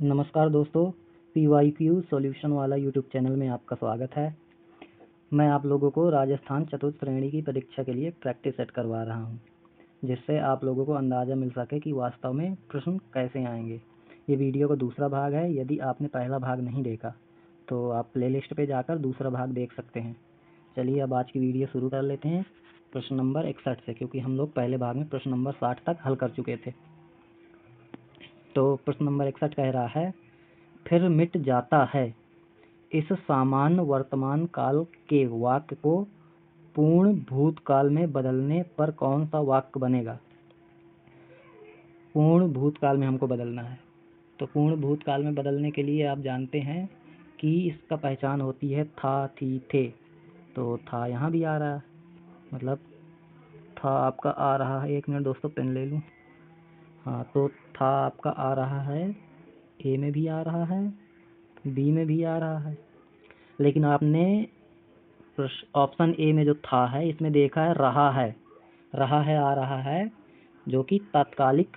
नमस्कार दोस्तों, PYQ solution वाला यूट्यूब चैनल में आपका स्वागत है। मैं आप लोगों को राजस्थान चतुर्थ श्रेणी की परीक्षा के लिए प्रैक्टिस सेट करवा रहा हूं, जिससे आप लोगों को अंदाज़ा मिल सके कि वास्तव में प्रश्न कैसे आएंगे। ये वीडियो का दूसरा भाग है। यदि आपने पहला भाग नहीं देखा तो आप प्लेलिस्ट पे जाकर दूसरा भाग देख सकते हैं। चलिए अब आज की वीडियो शुरू कर लेते हैं प्रश्न नंबर 61 से, क्योंकि हम लोग पहले भाग में प्रश्न नंबर 60 तक हल कर चुके थे। तो प्रश्न नंबर 61 कह रहा है, फिर मिट जाता है इस सामान्य वर्तमान काल के वाक्य को पूर्ण भूतकाल में बदलने पर कौन सा वाक्य बनेगा। पूर्ण भूतकाल में हमको बदलना है। तो पूर्ण भूतकाल में बदलने के लिए आप जानते हैं कि इसका पहचान होती है था, थी, थे। तो था यहाँ भी आ रहा है, मतलब था आपका आ रहा है। एक मिनट दोस्तों, पेन ले लूँ। हाँ, तो था आपका आ रहा है, ए में भी आ रहा है, बी में भी आ रहा है। लेकिन आपने ऑप्शन ए में जो था है इसमें देखा है रहा है आ रहा है, जो कि तात्कालिक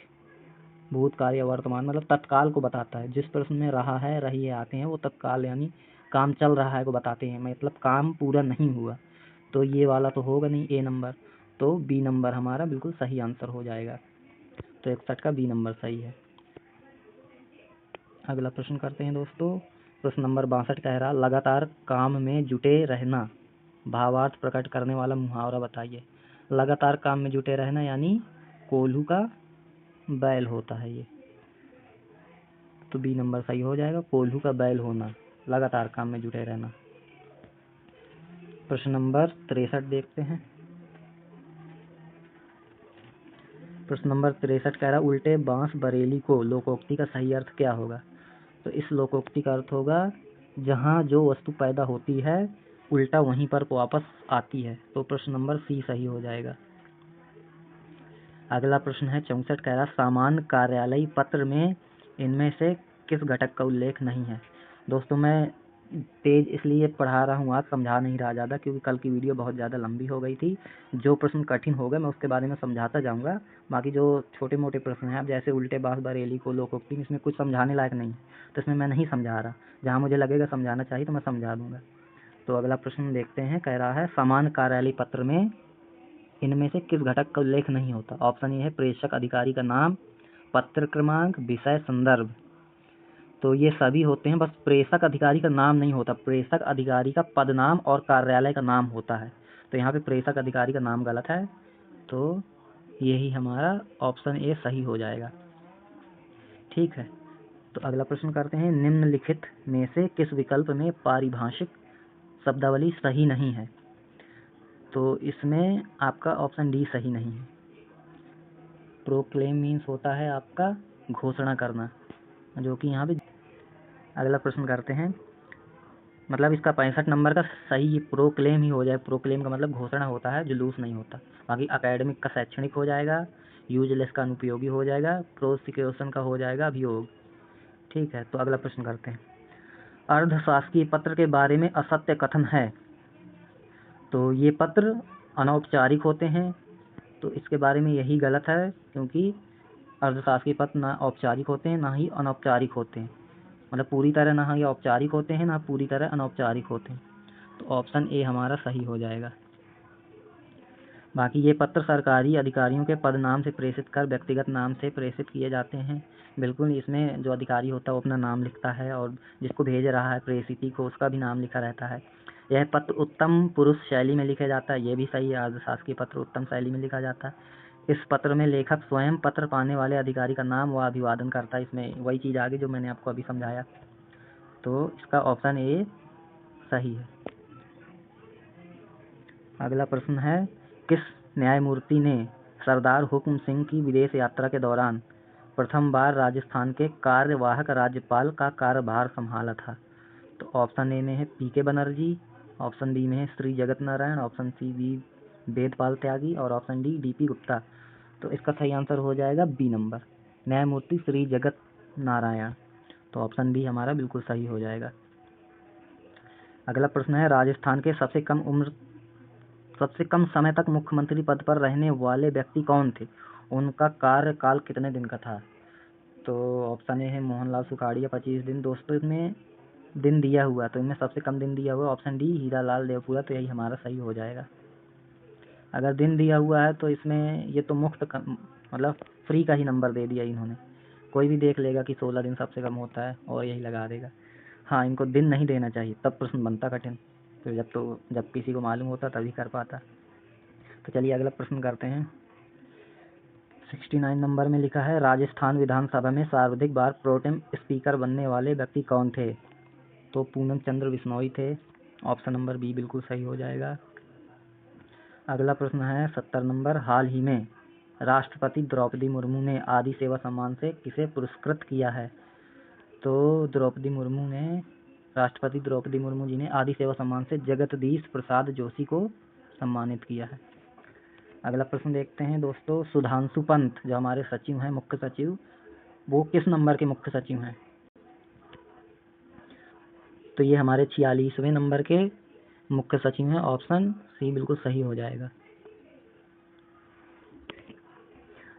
भूतकाल या वर्तमान मतलब तत्काल को बताता है। जिस प्रश्न में रहा है, रही है आते हैं वो तत्काल यानी काम चल रहा है को बताते हैं, मतलब काम पूरा नहीं हुआ। तो ये वाला तो होगा नहीं ए नंबर, तो बी नंबर हमारा बिल्कुल सही आंसर हो जाएगा। तो 61 का बी नंबर सही है। अगला प्रश्न करते हैं दोस्तों। प्रश्न नंबर 62 कह रहा, लगातार काम में जुटे रहना भावार्थ प्रकट करने वाला मुहावरा बताइए। लगातार काम में जुटे रहना यानी कोल्हू का बैल होता है ये, तो बी नंबर सही हो जाएगा। कोल्हू का बैल होना, लगातार काम में जुटे रहना। प्रश्न नंबर 63 देखते हैं। प्रश्न नंबर 63 कह रहा, उल्टे बांस बरेली को लोकोक्ति का सही अर्थ क्या होगा। तो इस लोकोक्ति का अर्थ होगा, जहाँ जो वस्तु पैदा होती है उल्टा वहीं पर वापस आती है। तो प्रश्न नंबर सी सही हो जाएगा। अगला प्रश्न है 64 कह रहा, सामान्य कार्यालयी पत्र में इनमें से किस घटक का उल्लेख नहीं है। दोस्तों मैं तेज इसलिए पढ़ा रहा हूँ, आज समझा नहीं रहा ज़्यादा, क्योंकि कल की वीडियो बहुत ज़्यादा लंबी हो गई थी। जो प्रश्न कठिन हो गए मैं उसके बारे में समझाता जाऊँगा। बाकी जो छोटे मोटे प्रश्न हैं, अब जैसे उल्टे बांस बरेली को लोकोक्ति, इसमें कुछ समझाने लायक नहीं है, तो इसमें मैं नहीं समझा रहा। जहाँ मुझे लगेगा समझाना चाहिए तो मैं समझा दूँगा। तो अगला प्रश्न देखते हैं। कह रहा है, सामान्य कार्यालयी पत्र में इनमें से किस घटक का उल्लेख नहीं होता। ऑप्शन ए है प्रेषक अधिकारी का नाम, पत्र क्रमांक, विषय, संदर्भ। तो ये सभी होते हैं, बस प्रेषक अधिकारी का नाम नहीं होता। प्रेषक अधिकारी का पद नाम और कार्यालय का नाम होता है। तो यहाँ पे प्रेषक अधिकारी का नाम गलत है, तो यही हमारा ऑप्शन ए सही हो जाएगा। ठीक है, तो अगला प्रश्न करते हैं। निम्नलिखित में से किस विकल्प में पारिभाषिक शब्दावली सही नहीं है। तो इसमें आपका ऑप्शन डी सही नहीं है। प्रोक्लेम मीन्स होता है आपका घोषणा करना, जो कि यहाँ पे। अगला प्रश्न करते हैं, मतलब इसका 65 नंबर का सही प्रोक्लेम ही हो जाए। प्रोक्लेम का मतलब घोषणा होता है, जुलूस नहीं होता। बाकी अकेडमिक का शैक्षणिक हो जाएगा, यूजलेस का अनुपयोगी हो जाएगा, प्रोसिक्यूशन का हो जाएगा अभियोग। ठीक है, तो अगला प्रश्न करते हैं। अर्धशासकीय पत्र के बारे में असत्य कथन है। तो ये पत्र अनौपचारिक होते हैं, तो इसके बारे में यही गलत है, क्योंकि अर्धशासकीय पत्र ना औपचारिक होते हैं ना ही अनौपचारिक होते हैं। मतलब पूरी तरह ना ही औपचारिक होते हैं ना पूरी तरह अनौपचारिक होते हैं। तो ऑप्शन ए हमारा सही हो जाएगा। बाकी ये पत्र सरकारी अधिकारियों के पद नाम से प्रेषित कर व्यक्तिगत नाम से प्रेषित किए जाते हैं। बिल्कुल, इसमें जो अधिकारी होता है वो अपना नाम लिखता है और जिसको भेज रहा है प्रेषिती को उसका भी नाम लिखा रहता है। यह पत्र उत्तम पुरुष शैली में लिखा जाता है, ये भी सही है। अर्धशासकीय पत्र उत्तम शैली में लिखा जाता है। इस पत्र में लेखक स्वयं पत्र पाने वाले अधिकारी का नाम व अभिवादन करता है। इसमें वही चीज़ आ गई जो मैंने आपको अभी समझाया। तो इसका ऑप्शन ए सही है। अगला प्रश्न है, किस न्यायमूर्ति ने सरदार हुक्म सिंह की विदेश यात्रा के दौरान प्रथम बार राजस्थान के कार्यवाहक राज्यपाल का कार्यभार संभाला था। तो ऑप्शन ए में है पी.के. बनर्जी, ऑप्शन बी में है Shri Jagat Narayan, option C B Vedpal Tyagi और ऑप्शन डी डी.पी. गुप्ता। तो इसका सही आंसर हो जाएगा बी नंबर, न्यायमूर्ति श्री जगत नारायण। तो ऑप्शन बी हमारा बिल्कुल सही हो जाएगा। अगला प्रश्न है, राजस्थान के सबसे कम समय तक मुख्यमंत्री पद पर रहने वाले व्यक्ति कौन थे, उनका कार्यकाल कितने दिन का था। तो ऑप्शन ए है मोहनलाल सुखाड़िया 25 दिन। दोस्तों इसमें दिन दिया हुआ, तो इनमें सबसे कम दिन दिया हुआ ऑप्शन डी हीरालाल देवपुरा, तो यही हमारा सही हो जाएगा। अगर दिन दिया हुआ है तो इसमें ये तो मतलब फ्री का ही नंबर दे दिया इन्होंने, कोई भी देख लेगा कि 16 दिन सबसे कम होता है और यही लगा देगा। हाँ, इनको दिन नहीं देना चाहिए, तब प्रश्न बनता कठिन। तो जब किसी को मालूम होता तभी कर पाता। तो चलिए अगला प्रश्न करते हैं। 69 नंबर में लिखा है, राजस्थान विधानसभा में सर्वाधिक बार प्रोटेम स्पीकर बनने वाले व्यक्ति कौन थे? तो पूनम चंद्र बिश्नोई थे। ऑप्शन नंबर बी बिल्कुल सही हो जाएगा। अगला प्रश्न है 70 नंबर, हाल ही में राष्ट्रपति द्रौपदी मुर्मू ने आदि सेवा सम्मान से किसे पुरस्कृत किया है? तो राष्ट्रपति द्रौपदी मुर्मू जी ने आदि सेवा सम्मान से जगदीश प्रसाद जोशी को सम्मानित किया है। अगला प्रश्न देखते हैं दोस्तों, सुधांशु पंत जो हमारे सचिव हैं, मुख्य सचिव, वो किस नंबर के मुख्य सचिव हैं? तो ये हमारे 46वें नंबर के मुख्य सचिव हैं। ऑप्शन सी बिल्कुल सही हो जाएगा।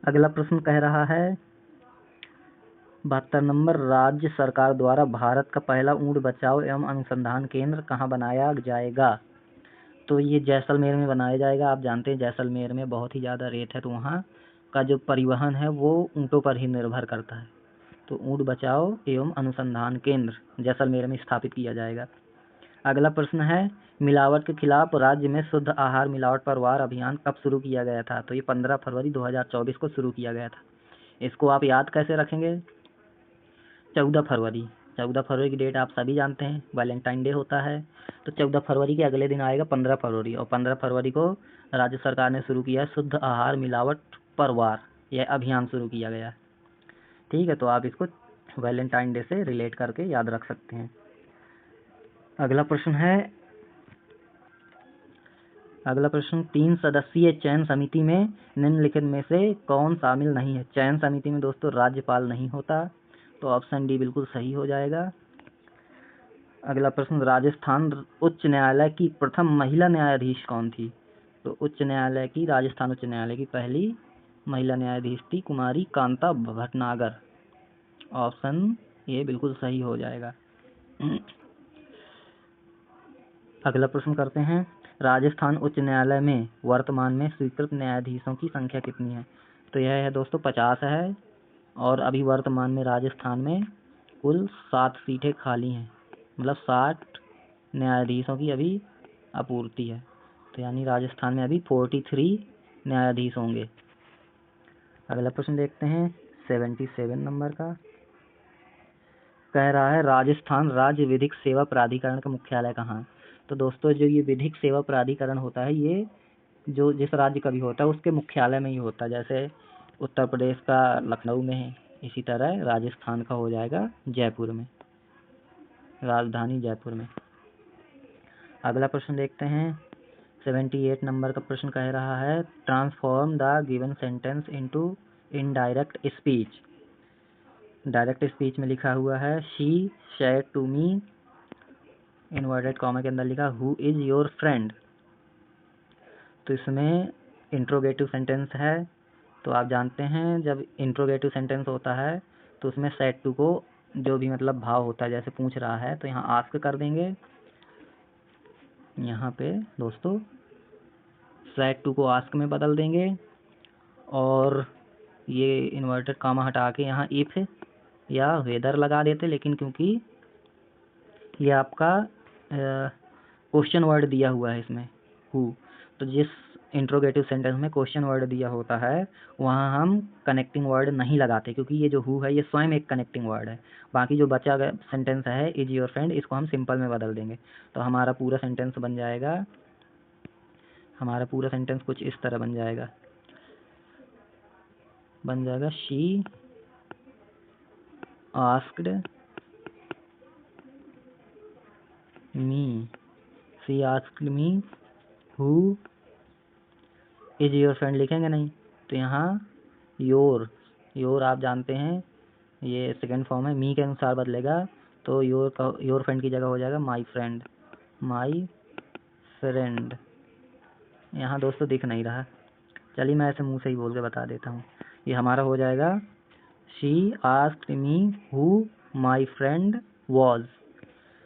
अगला प्रश्न कह रहा है 72 नंबर, राज्य सरकार द्वारा भारत का पहला ऊंट बचाव एवं अनुसंधान केंद्र कहाँ बनाया जाएगा? तो ये जैसलमेर में बनाया जाएगा। आप जानते हैं जैसलमेर में बहुत ही ज़्यादा रेत है, तो वहाँ का जो परिवहन है वो ऊँटों पर ही निर्भर करता है। तो ऊँट बचाओ एवं अनुसंधान केंद्र जैसलमेर में स्थापित किया जाएगा। अगला प्रश्न है, मिलावट के खिलाफ राज्य में शुद्ध आहार मिलावट पर वार अभियान कब शुरू किया गया था? तो ये 15 फरवरी 2024 को शुरू किया गया था। इसको आप याद कैसे रखेंगे? 14 फरवरी की डेट आप सभी जानते हैं, वैलेंटाइन डे होता है। तो 14 फरवरी के अगले दिन आएगा 15 फरवरी, और 15 फरवरी को राज्य सरकार ने शुरू किया शुद्ध आहार मिलावट पर वार, यह अभियान शुरू किया गया। ठीक है, तो आप इसको वैलेंटाइन डे से रिलेट करके याद रख सकते हैं। अगला प्रश्न 3 सदस्यीय चयन समिति में निम्नलिखित में से कौन शामिल नहीं है? चयन समिति में दोस्तों राज्यपाल नहीं होता, तो ऑप्शन डी बिल्कुल सही हो जाएगा। अगला प्रश्न, राजस्थान उच्च न्यायालय की प्रथम महिला न्यायाधीश कौन थी? तो राजस्थान उच्च न्यायालय की पहली महिला न्यायाधीश थी कुमारी कांता भटनागर। ऑप्शन ये बिल्कुल सही हो जाएगा। अगला प्रश्न करते हैं, राजस्थान उच्च न्यायालय में वर्तमान में स्वीकृत न्यायाधीशों की संख्या कितनी है? तो यह है दोस्तों 50 है, और अभी वर्तमान में राजस्थान में कुल 7 सीटें खाली हैं, मतलब 60 न्यायाधीशों की अभी आपूर्ति है। तो यानी राजस्थान में अभी 43 न्यायाधीश होंगे। अगला प्रश्न देखते हैं 77 नंबर का, कह रहा है राजस्थान राज्य विधिक सेवा प्राधिकरण का मुख्यालय कहाँ है? तो दोस्तों जो ये विधिक सेवा प्राधिकरण होता है, ये जो जिस राज्य का भी होता है उसके मुख्यालय में ही होता है। जैसे उत्तर प्रदेश का लखनऊ में है, इसी तरह राजस्थान का हो जाएगा जयपुर में, राजधानी जयपुर में। अगला प्रश्न देखते हैं 78 नंबर का प्रश्न कह रहा है, transform the given sentence into indirect speech. Direct speech में लिखा हुआ है, she said to me, inverted comma के अंदर लिखा हु इज योर फ्रेंड। तो इसमें इंट्रोगेटिव सेंटेंस है, तो आप जानते हैं जब इंट्रोगेटिव सेंटेंस होता है तो उसमें सेड टू को जो भी मतलब भाव होता है, जैसे पूछ रहा है तो यहाँ आस्क कर देंगे। यहाँ पे दोस्तों सेड टू को आस्क में बदल देंगे, और ये इन्वर्टेड कॉमा हटा के यहाँ इफ या वेदर लगा देते, लेकिन क्योंकि ये आपका क्वेश्चन वर्ड दिया हुआ है इसमें हु, तो जिस इंट्रोगेटिव सेंटेंस में क्वेश्चन वर्ड दिया होता है वहाँ हम कनेक्टिंग वर्ड नहीं लगाते, क्योंकि ये जो हु है ये स्वयं एक कनेक्टिंग वर्ड है। बाकी जो बचा गया सेंटेंस है इज योर फ्रेंड, इसको हम सिंपल में बदल देंगे, तो हमारा पूरा सेंटेंस बन जाएगा, कुछ इस तरह बन जाएगा she asked me who is your friend लिखेंगे नहीं, तो यहाँ योर आप जानते हैं ये सेकंड फॉर्म है, मी के अनुसार बदलेगा, तो योर फ्रेंड की जगह हो जाएगा माई फ्रेंड। यहाँ दोस्तों दिख नहीं रहा, चलिए मैं ऐसे मुंह से ही बोल के बता देता हूँ। ये हमारा हो जाएगा she asked me who my friend was,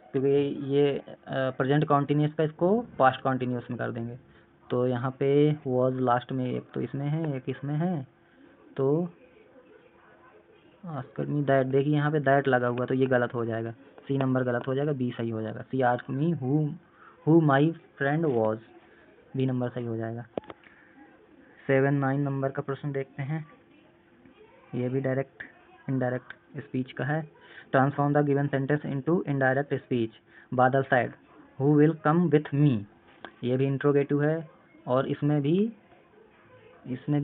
क्योंकि ये प्रेजेंट कॉन्टिन्यूस का इसको पास्ट कॉन्टिन्यूस में कर देंगे। तो यहाँ पे वॉज लास्ट में, एक तो इसमें है एक इसमें है, तो आस्क्ड मी दैट, देखिए यहाँ पे दैट लगा हुआ तो ये गलत हो जाएगा, सी नंबर गलत हो जाएगा, बी सही हो जाएगा। She asked me who my friend was, B number सही हो जाएगा। 7-9 नंबर का प्रश्न देखते हैं। ये भी डायरेक्ट इनडायरेक्ट स्पीच का है। Transform the given sentence into indirect speech. Badal said who will come with me, ये भी इंट्रोगेटिव है और इसमें भी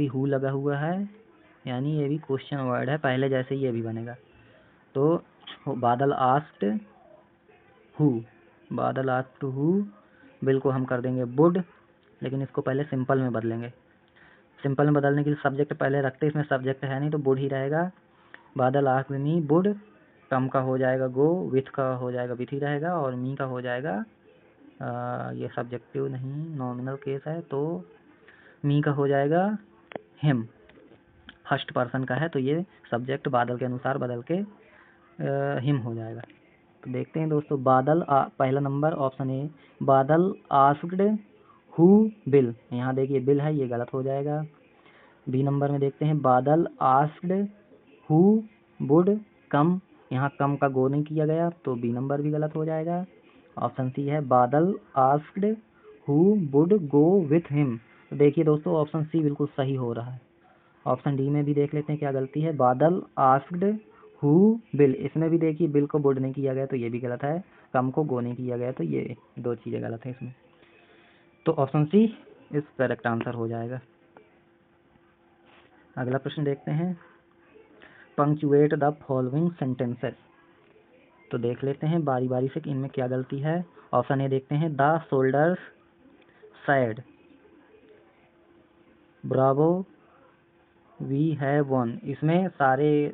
हु लगा हुआ है, यानी ये भी क्वेश्चन वर्ड है, पहले जैसे ये भी बनेगा। तो बादल आस्क्ड हु, बादल आस्क्ड हु, बिल को हम कर देंगे वुड, लेकिन इसको पहले सिंपल में बदलेंगे। सिंपल में बदलने के लिए सब्जेक्ट पहले रखते, इसमें सब्जेक्ट है नहीं तो वुड ही रहेगा। बादल आस्क्ड मी वुड, कम का हो जाएगा गो, विथ का हो जाएगा विथ ही रहेगा, और मी का हो जाएगा ये सब्जेक्टिव नहीं नॉमिनल केस है, तो मी का हो जाएगा हिम, फर्स्ट पर्सन का है तो ये सब्जेक्ट बादल के अनुसार बदल के हिम हो जाएगा। तो देखते हैं दोस्तों, बादल पहला नंबर ऑप्शन ए, बादल आस्क्ड हु बिल, यहाँ देखिए बिल है ये गलत हो जाएगा। बी नंबर में देखते हैं, बादल आस्क्ड हु वुड कम, यहाँ कम का गो नहीं किया गया तो बी नंबर भी गलत हो जाएगा। ऑप्शन सी है, बादल asked who would go with him. तो देखिए दोस्तों ऑप्शन सी बिल्कुल सही हो रहा है। ऑप्शन डी में भी देख लेते हैं क्या गलती है, बादल आस्क्ड हु बिल, इसमें भी देखिए बिल को वुड नहीं किया गया तो ये भी गलत है, कम को गो नहीं किया गया तो ये दो चीज़ें गलत है इसमें। तो ऑप्शन सी इस करेक्ट आंसर हो जाएगा। अगला प्रश्न देखते हैं, पंक्चुएट द फॉलोइंग सेंटेंसेस। तो देख लेते हैं बारी बारी से कि इनमें क्या गलती है। ऑप्शन ए देखते हैं, the soldiers said, bravo we have won, इसमें सारे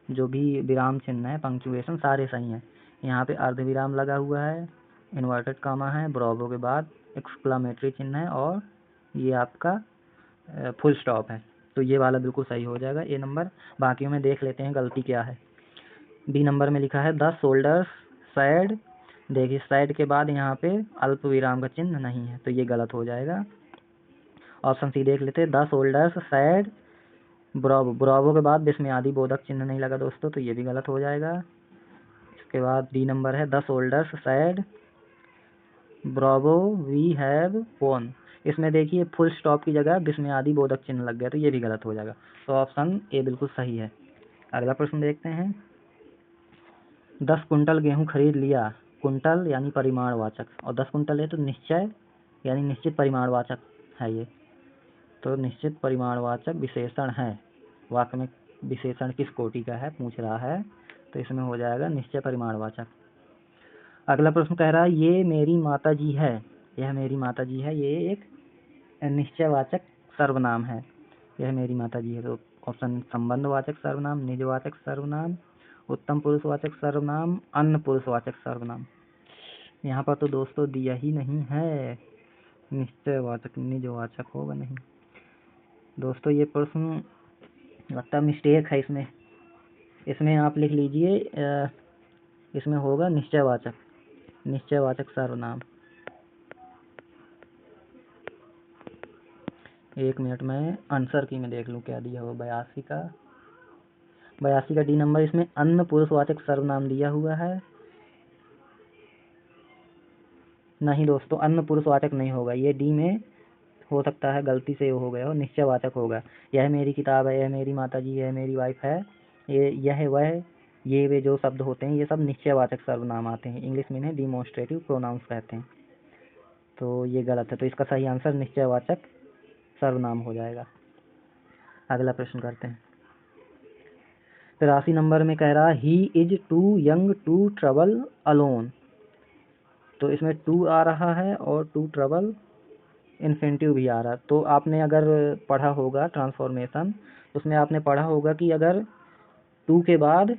जो भी विराम चिन्ह है पंक्चुएशन सारे सही हैं। यहाँ पे अर्ध विराम लगा हुआ है, इन्वर्टेड कामा है, ब्रावो के बाद एक्सक्लामेटरी चिन्ह है और ये आपका फुल स्टॉप है, तो ये वाला बिल्कुल सही हो जाएगा ए नंबर। बाकियों में देख लेते हैं गलती क्या है। बी नंबर में लिखा है द शोल्डर्स सैड, देखिए सैड के बाद यहाँ पे अल्प विराम का चिन्ह नहीं है तो ये गलत हो जाएगा। ऑप्शन सी देख लेते हैं, the soldiers said Bravo, Bravo के बाद विस्मयादि बोधक चिन्ह नहीं लगा दोस्तों तो ये भी गलत हो जाएगा। इसके बाद डी नंबर है, the soldiers said bravo we have won, इसमें देखिए फुल स्टॉप की जगह विस्मयादि बोधक चिन्ह लग गया तो ये भी गलत हो जाएगा। तो ऑप्शन ए बिल्कुल सही है। अगला प्रश्न देखते हैं, 10 कुंटल गेहूं खरीद लिया, कुंटल यानी परिमाणवाचक और 10 कुंटल है तो निश्चय यानी निश्चित परिमाणवाचक है ये, तो निश्चित परिमाणवाचक विशेषण है, वाक्य में विशेषण किस कोटि का है पूछ रहा है, तो इसमें हो जाएगा निश्चय परिमाणवाचक। अगला प्रश्न कह रहा है, ये मेरी माता जी है, यह मेरी माता जी है, ये एक निश्चयवाचक सर्वनाम है, यह मेरी माता जी है। तो ऑप्शन संबंधवाचक सर्वनाम, निजवाचक सर्वनाम, उत्तम पुरुषवाचक सर्वनाम, अन्य पुरुषवाचक सर्वनाम। यहाँ पर तो दोस्तों दिया ही नहीं है, निश्चयवाचक निजवाचक होगा नहीं दोस्तों, ये प्रश्न लगता मिस्टेक है इसमें आप लिख लीजिए, इसमें होगा निश्चयवाचक सर्वनाम। एक मिनट में आंसर की मैं देख लूँ क्या दिया हुआ, 82 का डी नंबर, इसमें अन्य पुरुषवाचक सर्वनाम दिया हुआ है। नहीं दोस्तों अन्य पुरुषवाचक नहीं होगा, ये डी में हो सकता है गलती से हो गया हो, निश्चयवाचक होगा। यह मेरी किताब है, यह मेरी माताजी, यह मेरी वाइफ है, ये यह वह, ये वे जो शब्द होते हैं ये सब निश्चयवाचक सर्वनाम आते हैं, इंग्लिश में इन्हें डिमॉन्स्ट्रेटिव प्रोनाउंस कहते हैं, तो ये गलत है। तो इसका सही आंसर निश्चयवाचक सर्वनाम हो जाएगा। अगला प्रश्न करते हैं, 83 नंबर में कह रहा, he is too young to travel alone, तो इसमें टू आ रहा है और टू ट्रेवल इन्फिनिटिव भी आ रहा है। तो आपने अगर पढ़ा होगा ट्रांसफॉर्मेशन, उसमें आपने पढ़ा होगा कि अगर टू के बाद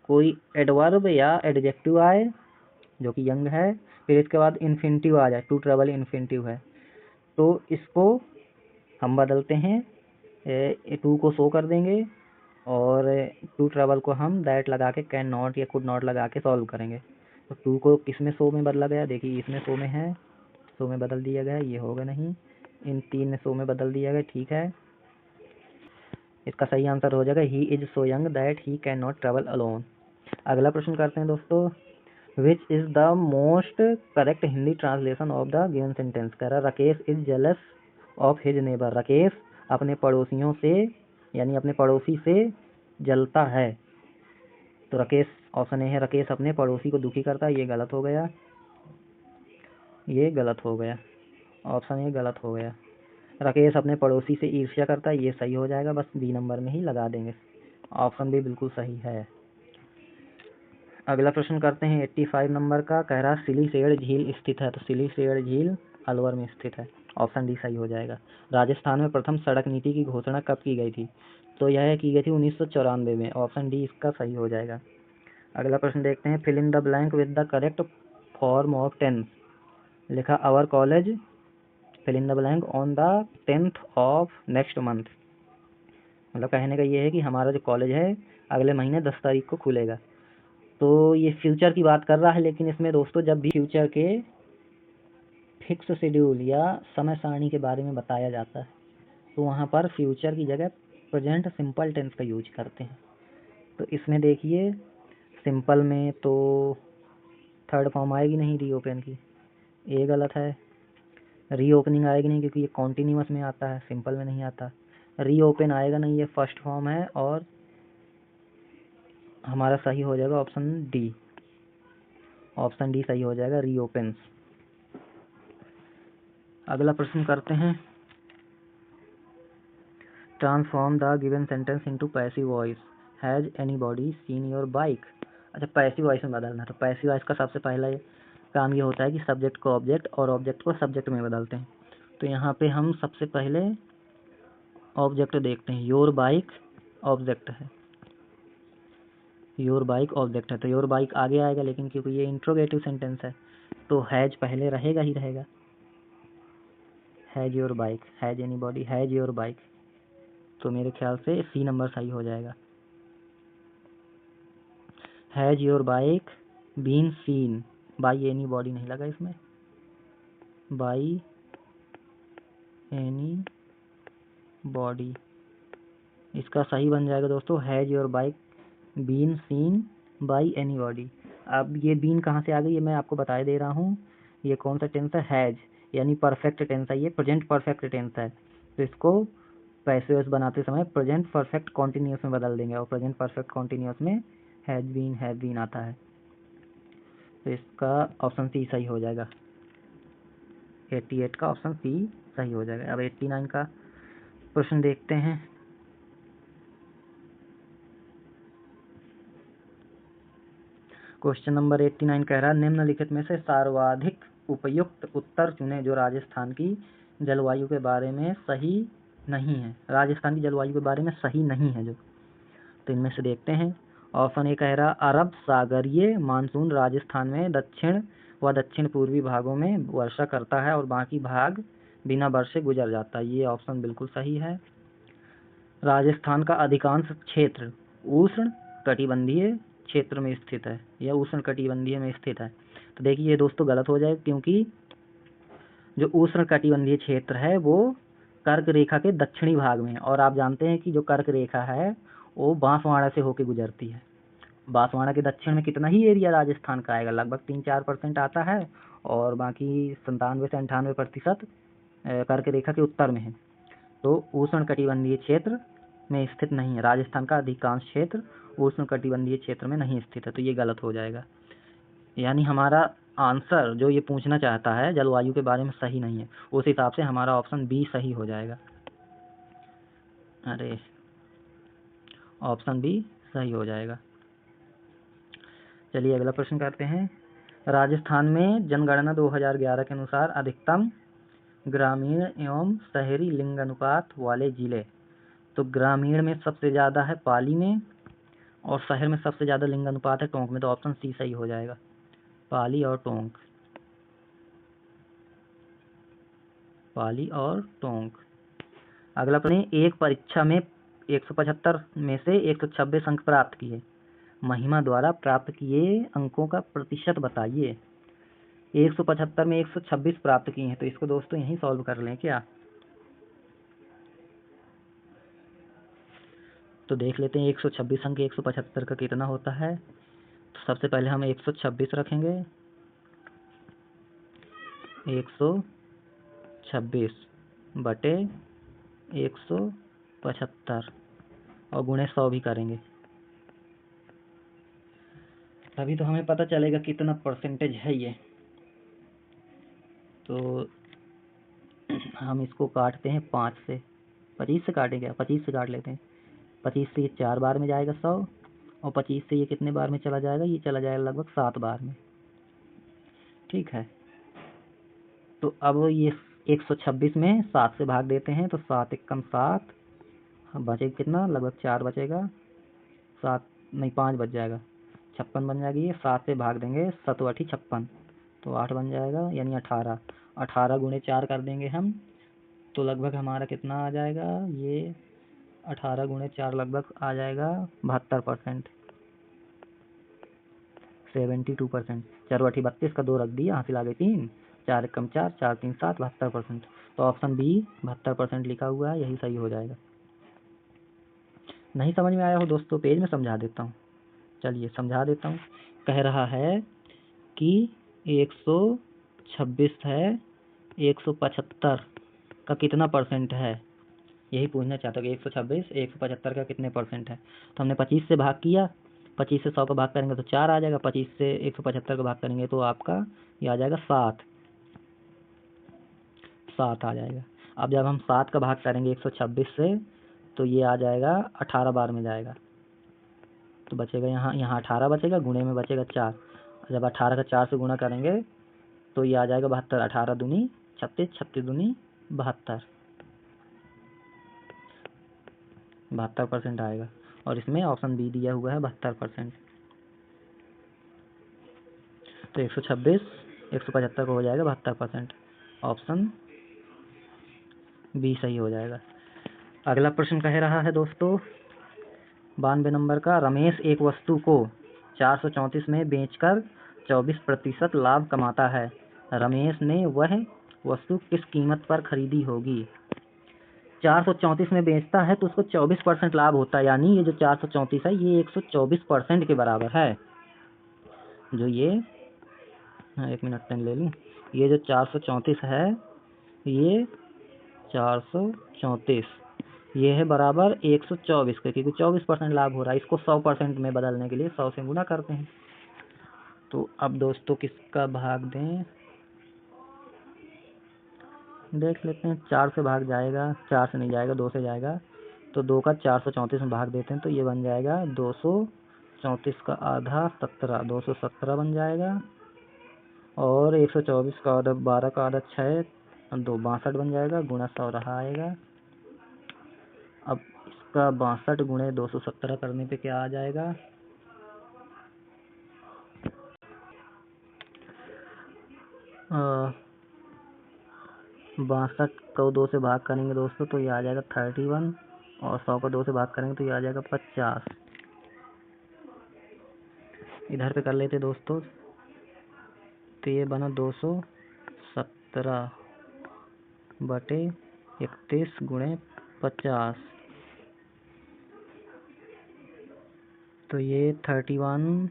कोई एडवर्ब या एडजेक्टिव आए जो कि यंग है, फिर इसके बाद इन्फिनिटिव आ जाए, टू ट्रेवल इन्फिनिटिव है, तो इसको हम बदलते हैं, टू को शो कर देंगे और टू ट्रेवल को हम दैट लगा के कैन नॉट या कुड नॉट लगा के सॉल्व करेंगे। तो टू को किसमें सो में बदला गया, देखिए इसमें सो में है, सो में बदल दिया गया, ये होगा नहीं, इन तीन में सो में बदल दिया गया, ठीक है। इसका सही आंसर हो जाएगा he is so young that he can not travel alone. अगला प्रश्न करते हैं दोस्तों, which is the most correct Hindi translation of the given sentence. कह रहा Rakesh is jealous of his neighbour. Rakesh अपने पड़ोसियों से यानी अपने पड़ोसी से जलता है। तो राकेश ऑप्शन ए है, राकेश अपने पड़ोसी को दुखी करता है, ये गलत हो गया, ये गलत हो गया, ऑप्शन ए गलत हो गया। राकेश अपने पड़ोसी से ईर्ष्या करता है, ये सही हो जाएगा, बस बी नंबर में ही लगा देंगे, ऑप्शन बी बिल्कुल सही है। अगला प्रश्न करते हैं 85 नंबर का। कह रहा सिलीसेड़ झील स्थित है। तो सिलीसेड़ झील अलवर में स्थित है, ऑप्शन डी सही हो जाएगा। राजस्थान में प्रथम सड़क नीति की घोषणा कब की गई थी। तो यह की गई थी 1994 में, ऑप्शन डी इसका सही हो जाएगा। अगला प्रश्न देखते हैं, fill in the blank with the correct form of tense. लिखा our college fill in the blank on the 10th of next month. मतलब कहने का ये है कि हमारा जो कॉलेज है अगले महीने 10 तारीख को खुलेगा। तो ये फ्यूचर की बात कर रहा है, लेकिन इसमें दोस्तों जब भी फ्यूचर के फिक्स शेड्यूल या समय सारणी के बारे में बताया जाता है तो वहाँ पर फ्यूचर की जगह प्रेजेंट सिंपल टेंस का यूज करते हैं। तो इसमें देखिए सिंपल में तो थर्ड फॉर्म आएगी नहीं रीओपन की, ये गलत है। रीओपनिंग आएगी नहीं क्योंकि ये कॉन्टिन्यूअस में आता है, सिंपल में नहीं आता। रीओपन आएगा नहीं, ये फर्स्ट फॉर्म है, और हमारा सही हो जाएगा ऑप्शन डी, ऑप्शन डी सही हो जाएगा रीओपन्स। अगला प्रश्न करते हैं, transform the given sentence into passive voice. Has anybody seen your bike. अच्छा पैसिव वॉइस में बदलना। तो पैसिव वॉइस का सबसे पहला काम ये होता है कि सब्जेक्ट को ऑब्जेक्ट और ऑब्जेक्ट को सब्जेक्ट में बदलते हैं। तो यहाँ पे हम सबसे पहले ऑब्जेक्ट देखते हैं। योर बाइक ऑब्जेक्ट है, योर बाइक ऑब्जेक्ट है, तो योर बाइक आगे आएगा, लेकिन क्योंकि ये इंट्रोगेटिव सेंटेंस है तो हैज पहले रहेगा ही रहेगा। Has your bike, has anybody, has your bike, तो मेरे ख्याल से सी नंबर सही हो जाएगा। Has your bike been seen by anybody नहीं लगा इसमें, बाई एनी बॉडी, इसका सही बन जाएगा दोस्तों has your bike been seen by anybody. अब ये बीन कहाँ से आ गई, ये मैं आपको बता दे रहा हूँ। ये कौन सा टेंस है, हैज, यानी परफेक्ट टेंस है, ये प्रेजेंट परफेक्ट टेंस है। तो इसको पैसिव बनाते समय प्रेजेंट परफेक्ट कॉन्टिन्यूअस में बदल देंगे, और प्रेजेंट परफेक्ट कॉन्टिन्यूअस में हैज बीन आता है। तो इसका ऑप्शन सी सही हो जाएगा, 88 का ऑप्शन सी सही हो जाएगा। अब 89 का प्रश्न देखते हैं। क्वेश्चन नंबर 89 कह रहा है, निम्नलिखित में से सर्वाधिक उपयुक्त उत्तर चुने जो राजस्थान की जलवायु के बारे में सही नहीं है। राजस्थान की जलवायु के बारे में सही नहीं है जो, तो इनमें से देखते हैं। ऑप्शन ए कह रहा अरब सागरीय मानसून राजस्थान में दक्षिण व दक्षिण पूर्वी भागों में वर्षा करता है और बाकी भाग बिना वर्षे गुजर जाता है, ये ऑप्शन बिल्कुल सही है। राजस्थान का अधिकांश क्षेत्र उष्ण कटिबंधीय क्षेत्र में स्थित है, यह उष्ण कटिबंधीय में स्थित है। तो देखिए ये दोस्तों गलत हो जाएगा, क्योंकि जो उष्ण कटिबंधीय क्षेत्र है वो कर्क रेखा के दक्षिणी भाग में है, और आप जानते हैं कि जो कर्क रेखा है वो बांसवाड़ा से होकर गुजरती है। बांसवाड़ा के दक्षिण में कितना ही एरिया राजस्थान का आएगा, लगभग 3-4% आता है, और बाकी 97 से 98% कर्क रेखा के उत्तर में है। तो उष्ण कटिबंधीय क्षेत्र में स्थित नहीं है, राजस्थान का अधिकांश क्षेत्र उष्ण कटिबंधीय क्षेत्र में नहीं स्थित है, तो ये गलत हो जाएगा। यानी हमारा आंसर जो ये पूछना चाहता है जलवायु के बारे में सही नहीं है, उस हिसाब से हमारा ऑप्शन बी सही हो जाएगा। अरे ऑप्शन बी सही हो जाएगा। चलिए अगला प्रश्न करते हैं। राजस्थान में जनगणना 2011 के अनुसार अधिकतम ग्रामीण एवं शहरी लिंग अनुपात वाले जिले। तो ग्रामीण में सबसे ज़्यादा है पाली में, और शहर में सबसे ज़्यादा लिंग अनुपात है टोंक में, तो ऑप्शन सी सही हो जाएगा, पाली और टोंक, पाली और टोंक। अगला प्रश्न, एक परीक्षा में 175 में से 126 अंक प्राप्त किए। महिमा द्वारा प्राप्त किए अंकों का प्रतिशत बताइए। 175 में 126 प्राप्त किए हैं, तो इसको दोस्तों यहीं सॉल्व कर लें क्या। तो देख लेते हैं 126 अंक 175 का कितना होता है। तो सबसे पहले हम 126 रखेंगे, 126 बटे 175 और गुणे 100 भी करेंगे, तभी तो हमें पता चलेगा कितना परसेंटेज है ये। तो हम इसको काटते हैं 5 से, 25 से काटें क्या, 25 से काट लेते हैं। 25 से ये 4 बार में जाएगा 100, और 25 से ये कितने बार में चला जाएगा, ये चला जाएगा लगभग 7 बार में। ठीक है, तो अब ये 126 में 7 से भाग देते हैं, तो 7 एकम 7, बचेगा कितना, लगभग 4 बचेगा, 7 नहीं 5 बच जाएगा, 56 बन जाएगी। ये 7 से भाग देंगे, 7 8 56, तो 8 बन जाएगा, यानी 18। 18 गुणे 4 कर देंगे हम, तो लगभग हमारा कितना आ जाएगा, ये 18 गुणे 4 लगभग आ जाएगा 72%, 72%। 4 8 32 का 2 रख दिया, हासिल आ गई 3, 4 एकम 4, 4 3 7, 72%। तो ऑप्शन बी 72% लिखा हुआ है, यही सही हो जाएगा। नहीं समझ में आया हो दोस्तों, पेज में समझा देता हूँ, चलिए समझा देता हूँ। कह रहा है कि 126 है, 175 का कितना परसेंट है, यही पूछना चाहता हूँ कि 126 175 का कितने परसेंट है। तो हमने 25 से भाग किया, 25 से 100 का भाग करेंगे तो 4 आ जाएगा, 25 से 175 का भाग करेंगे तो आपका ये आ जाएगा 7 आ जाएगा। अब जब हम 7 का भाग करेंगे 126 से, तो ये आ जाएगा 18 बार में जाएगा, तो बचेगा यहाँ 18 बचेगा, गुणे में बचेगा 4। जब 18 का 4 से गुणा करेंगे तो ये आ जाएगा 72, 18 दूनी 36, 36 दूनी 72, 72% आएगा। और इसमें ऑप्शन बी दिया हुआ है 72%। तो 126 175 का हो जाएगा 72%, ऑप्शन बी सही हो जाएगा। अगला प्रश्न कह रहा है दोस्तों 92 नंबर का, रमेश एक वस्तु को 434 में बेचकर 24% लाभ कमाता है। रमेश ने वह वस्तु किस कीमत पर खरीदी होगी। 434 में बेचता है तो उसको 24% लाभ होता है, यानी ये जो 434 है ये 124% के बराबर है। जो ये, एक मिनट पेन ले लूँ, ये जो 434 है, ये 434 ये है बराबर 124 के, क्योंकि 24% लाभ हो रहा है। इसको 100% में बदलने के लिए 100 से गुणा करते हैं। तो अब दोस्तों किसका भाग दें, देख लेते हैं। 4 से भाग जाएगा, 4 से नहीं जाएगा, 2 से जाएगा, तो 2 का 434 में भाग देते हैं, तो ये बन जाएगा 234 का आधा 17, 217 बन जाएगा। और 124 का आधा 12 का आधा 6, 2 62 बन जाएगा, गुणा 100 रहा आएगा। अब इसका 62 गुणे 217 करने पे क्या आ जाएगा, 62 को 2 से भाग करेंगे दोस्तों तो ये आ जाएगा 31, और 100 को 2 से भाग करेंगे तो ये आ जाएगा 50। इधर पे कर लेते दोस्तों, तो ये बना 217 बटे 31 गुणे 50, तो ये 31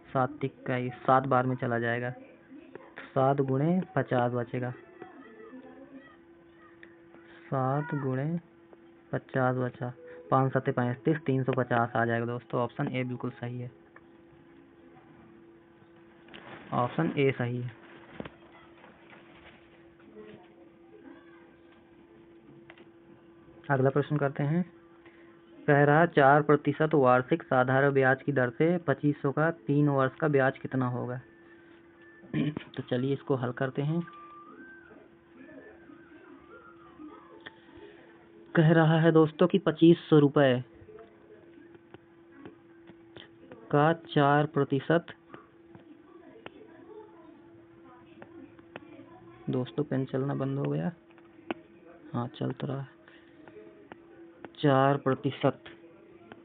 7 21 7 बार में चला जाएगा, 7 गुणे 50 बचेगा, 7 गुणे 50 बचा, 5 7 35, 350 आ जाएगा दोस्तों। ऑप्शन ए बिल्कुल सही है, ऑप्शन ए सही है। अगला प्रश्न करते हैं। कह रहा 4% वार्षिक साधारण ब्याज की दर से 2500 का 3 वर्ष का ब्याज कितना होगा। तो चलिए इसको हल करते हैं। कह रहा है दोस्तों कि 2500 रुपये का 4%, दोस्तों पेन चलना बंद हो गया, हाँ चल तो रहा है। 4%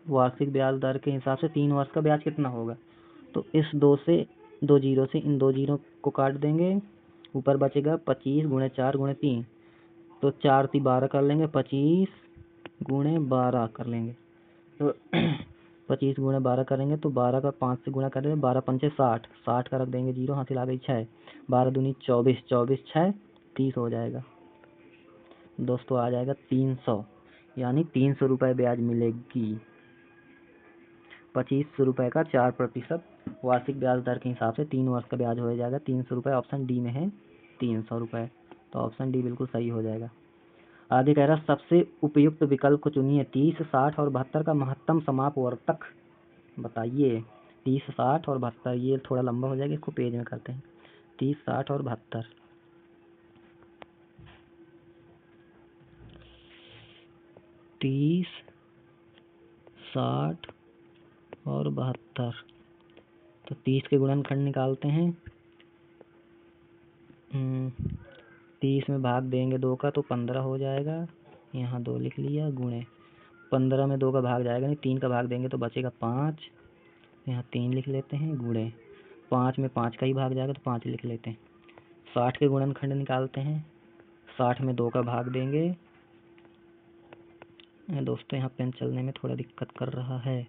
वार्षिक ब्याज दर के हिसाब से 3 वर्ष का ब्याज कितना होगा। तो इस 2 जीरो से इन 2 जीरो को काट देंगे, ऊपर बचेगा 25 गुणे 4 गुणे 3, तो 4 × 3 = 12 कर लेंगे, 25 गुणे 12 कर लेंगे। तो 25 गुणे 12 करेंगे तो 12 का 5 से गुणा करेंगे, 12 पंचे 60, 60 का रख देंगे जीरो, हासिल आ गई 6, 12 दूनी 24, 24 6 30 हो जाएगा दोस्तों, आ जाएगा 300, यानी 300 रुपये ब्याज मिलेगी। 2500 रुपये का 4% वार्षिक ब्याज दर के हिसाब से 3 वर्ष का ब्याज हो जाएगा 300 रुपये। ऑप्शन डी में है 300 रुपये, तो ऑप्शन डी बिल्कुल सही हो जाएगा। आगे कह रहा सबसे उपयुक्त विकल्प को चुनिए। 30, 60 और 72 का महत्तम समापवर्तक बताइए। 30, 60 और 72, ये थोड़ा लंबा हो जाएगा, इसको पेज में करते हैं। 30, 60 और 72, 30, 60 और 72, तो 30 के गुणनखंड निकालते हैं। 30 में भाग देंगे 2 का तो 15 हो जाएगा, यहाँ 2 लिख लिया, गुणे 15 में 2 का भाग जाएगा नहीं, 3 का भाग देंगे तो बचेगा 5, यहाँ 3 लिख लेते हैं, गुणे 5 में 5 का ही भाग जाएगा तो 5 लिख लेते हैं। 60 के गुणनखंड निकालते हैं। 60 में 2 का भाग देंगे। दोस्तों यहाँ पेन चलने में थोड़ा दिक्कत कर रहा है।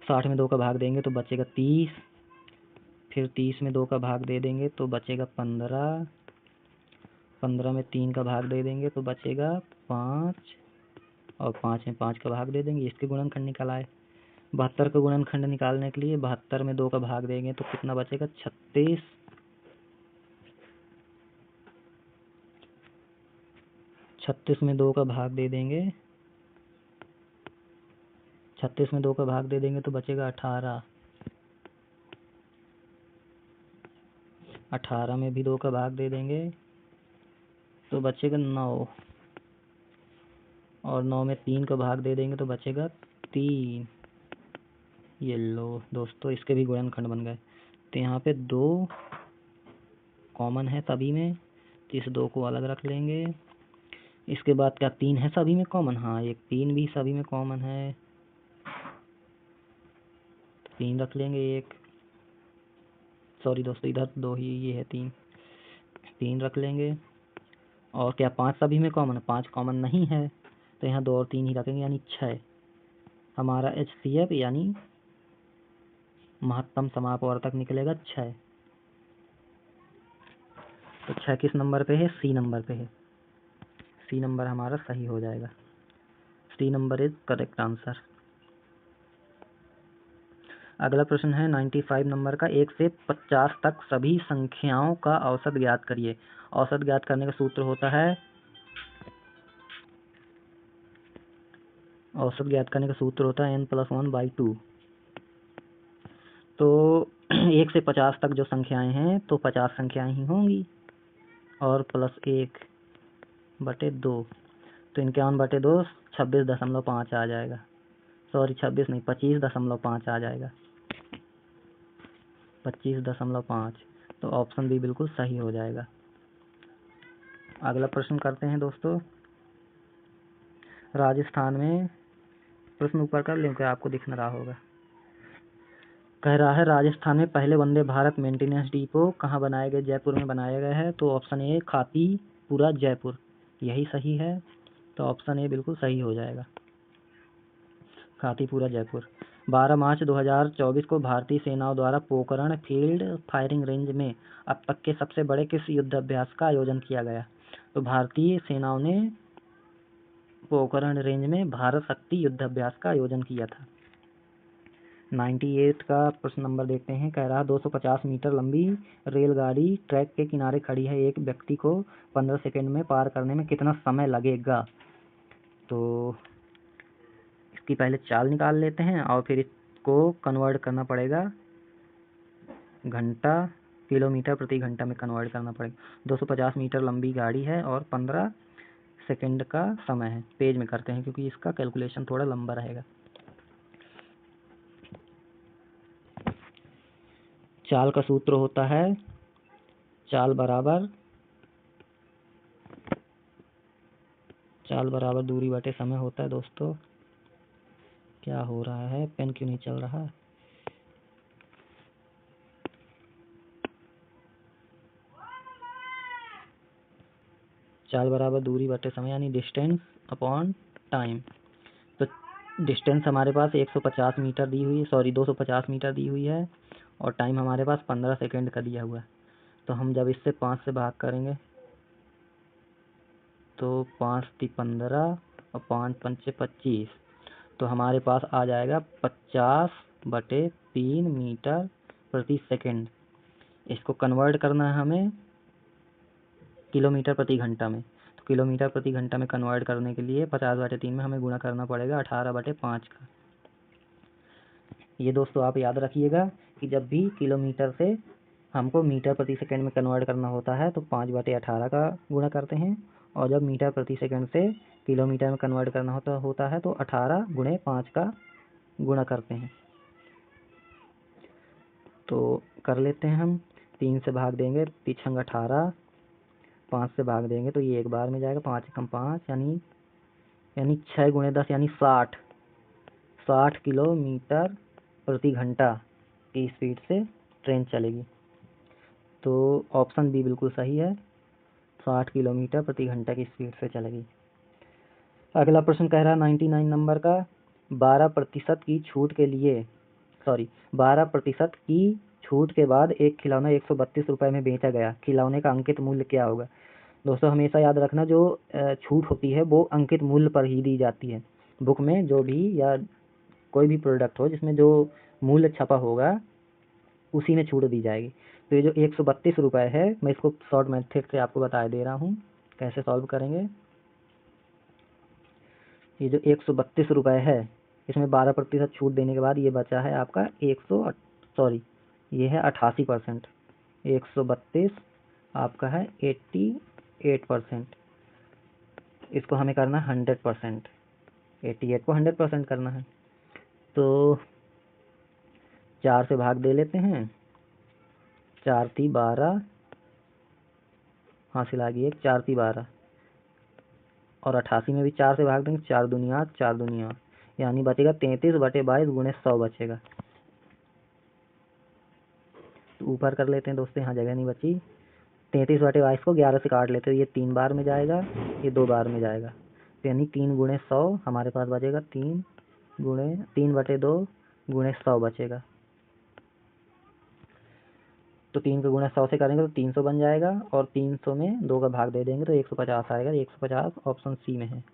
60 में 2 का भाग देंगे तो बचेगा 30, फिर 30 में 2 का भाग दे देंगे तो बचेगा 15, 15 में 3 का भाग दे देंगे तो बचेगा 5, और 5 में 5 का भाग दे देंगे, इसके गुणनखंड निकाला है। 72 का गुणनखंड निकालने के लिए 72 में 2 का भाग देंगे तो कितना बचेगा 36, 36 में 2 का भाग दे देंगे, 36 में 2 का भाग दे देंगे तो बचेगा 18, 18 में भी 2 का भाग दे देंगे तो बचेगा 9, और 9 में 3 का भाग दे देंगे तो बचेगा 3। ये लो दोस्तों, इसके भी गुणनखंड बन गए। तो यहाँ पे 2 कॉमन है सभी में, तो इस 2 को अलग रख लेंगे। इसके बाद क्या 3 है सभी में कॉमन? हाँ, एक 3 भी सभी में कॉमन है, 3 रख लेंगे। एक सॉरी दोस्तों, इधर 2 ही, ये है 3 रख लेंगे। और क्या 5 सभी में कॉमन है? 5 कॉमन नहीं है, तो यहाँ 2 और 3 ही रखेंगे, यानी 6 हमारा HCF यानी महत्तम समापवर्तक निकलेगा 6। तो 6 किस नंबर पे है? सी नंबर पे है। सी नंबर हमारा सही हो जाएगा। C number is correct answer. अगला प्रश्न है 95 नंबर का। 1 से 50 तक सभी संख्याओं का औसत ज्ञात करिए। औसत ज्ञात करने का सूत्र होता है, औसत ज्ञात करने का सूत्र होता है n+1/2। तो 1 से 50 तक जो संख्याएं हैं तो 50 संख्याएं ही होंगी, और +1/2, तो 51/2 26.5 आ जाएगा। सॉरी 26 नहीं, 25.5 आ जाएगा, 25.5। तो ऑप्शन बी बिल्कुल सही हो जाएगा। अगला प्रश्न करते हैं दोस्तों। राजस्थान में, प्रश्न ऊपर कर लें क्या, आपको दिख रहा होगा। कह रहा है राजस्थान में पहले वंदे भारत मेंटेनेंस डिपो कहाँ बनाए गए? जयपुर में बनाया गया है। तो ऑप्शन ए खातीपुरा जयपुर, यही सही है। तो ऑप्शन ए बिल्कुल सही हो जाएगा, खातीपुरा जयपुर। 12 मार्च 2024 को भारतीय सेनाओं द्वारा पोखरण फील्ड फायरिंग रेंज में अब तक के सबसे बड़े किस युद्धाभ्यास का आयोजन किया गया? तो भारतीय सेनाओं ने पोखरण रेंज में भारत शक्ति युद्धाभ्यास का आयोजन किया था। 98 का प्रश्न नंबर देखते हैं। कह रहा 250 मीटर लंबी रेलगाड़ी ट्रैक के किनारे खड़ी है, एक व्यक्ति को 15 सेकंड में पार करने में कितना समय लगेगा? तो इसकी पहले चाल निकाल लेते हैं और फिर इसको कन्वर्ट करना पड़ेगा, घंटा किलोमीटर प्रति घंटा में कन्वर्ट करना पड़ेगा। 250 मीटर लंबी गाड़ी है और 15 सेकंड का समय है। पेज में करते हैं क्योंकि इसका कैलकुलेशन थोड़ा लंबा रहेगा। चाल का सूत्र होता है, चाल चाल बराबर दूरी बटे समय होता है दोस्तों। क्या हो रहा है, पेन क्यों नहीं चल रहा? चाल बराबर दूरी बटे समय यानी डिस्टेंस अपॉन टाइम। तो डिस्टेंस हमारे पास 150 मीटर दी हुई है, सॉरी 250 मीटर दी हुई है, और टाइम हमारे पास 15 सेकेंड का दिया हुआ है। तो हम जब इससे 5 से भाग करेंगे तो 5 × 15 और 5 × 5 = 25, तो हमारे पास आ जाएगा 50/3 मीटर प्रति सेकेंड। इसको कन्वर्ट करना है हमें किलोमीटर प्रति घंटा में। तो किलोमीटर प्रति घंटा में कन्वर्ट करने के लिए 50/3 में हमें गुणा करना पड़ेगा 18/5 का। ये दोस्तों आप याद रखिएगा कि जब भी किलोमीटर से हमको मीटर प्रति सेकंड में कन्वर्ट करना होता है तो 5/18 का गुणा करते हैं, और जब मीटर प्रति सेकंड से किलोमीटर में कन्वर्ट करना होता है तो 18 × 5 का गुणा करते हैं। तो कर लेते हैं हम। 3 से भाग देंगे 3 × 18, 5 से भाग देंगे तो ये एक बार में जाएगा, 5 × 5 यानी 6 × 10 यानी 60 किलोमीटर प्रति घंटा की स्पीड से ट्रेन चलेगी। तो ऑप्शन बी बिल्कुल सही है, 60 किलोमीटर प्रति घंटा की स्पीड से चलेगी। अगला प्रश्न कह रहा है 99 नंबर का, 12% की छूट के लिए 12% की छूट के बाद एक खिलौना 132 रुपये में बेचा गया, खिलौने का अंकित मूल्य क्या होगा? दोस्तों हमेशा याद रखना, जो छूट होती है वो अंकित मूल्य पर ही दी जाती है। बुक में जो भी या कोई भी प्रोडक्ट हो जिसमें जो मूल्य छपा होगा उसी में छूट दी जाएगी। तो ये जो 132 रुपये है, मैं इसको शॉर्ट मेथड से आपको बता दे रहा हूँ कैसे सॉल्व करेंगे। ये जो 132 रुपये है इसमें 12% छूट देने के बाद ये बचा है आपका ये है 88%। 132 आपका है 88%। इसको हमें करना है 100%, 88 को 100% करना है। तो 4 से भाग दे लेते हैं, 4 × 3 = 12, हासिल आ गई 1, 4 × 3 = 12, और 88 में भी 4 से भाग देंगे, 4 दूनिया 4 दूनिया, यानी बचेगा 33/22 × 100 बचेगा। तो ऊपर कर लेते हैं दोस्तों, यहाँ जगह नहीं बची। 33/22 को 11 से काट लेते हैं, ये 3 बार में जाएगा, ये 2 बार में जाएगा, तो यानी 3 × 100 हमारे पास बचेगा, 3/2 × 100 बचेगा। तो 3 को गुणा 100 से करेंगे तो 300 बन जाएगा, और 300 में 2 का भाग दे देंगे तो 150 आएगा। 150 ऑप्शन सी में है,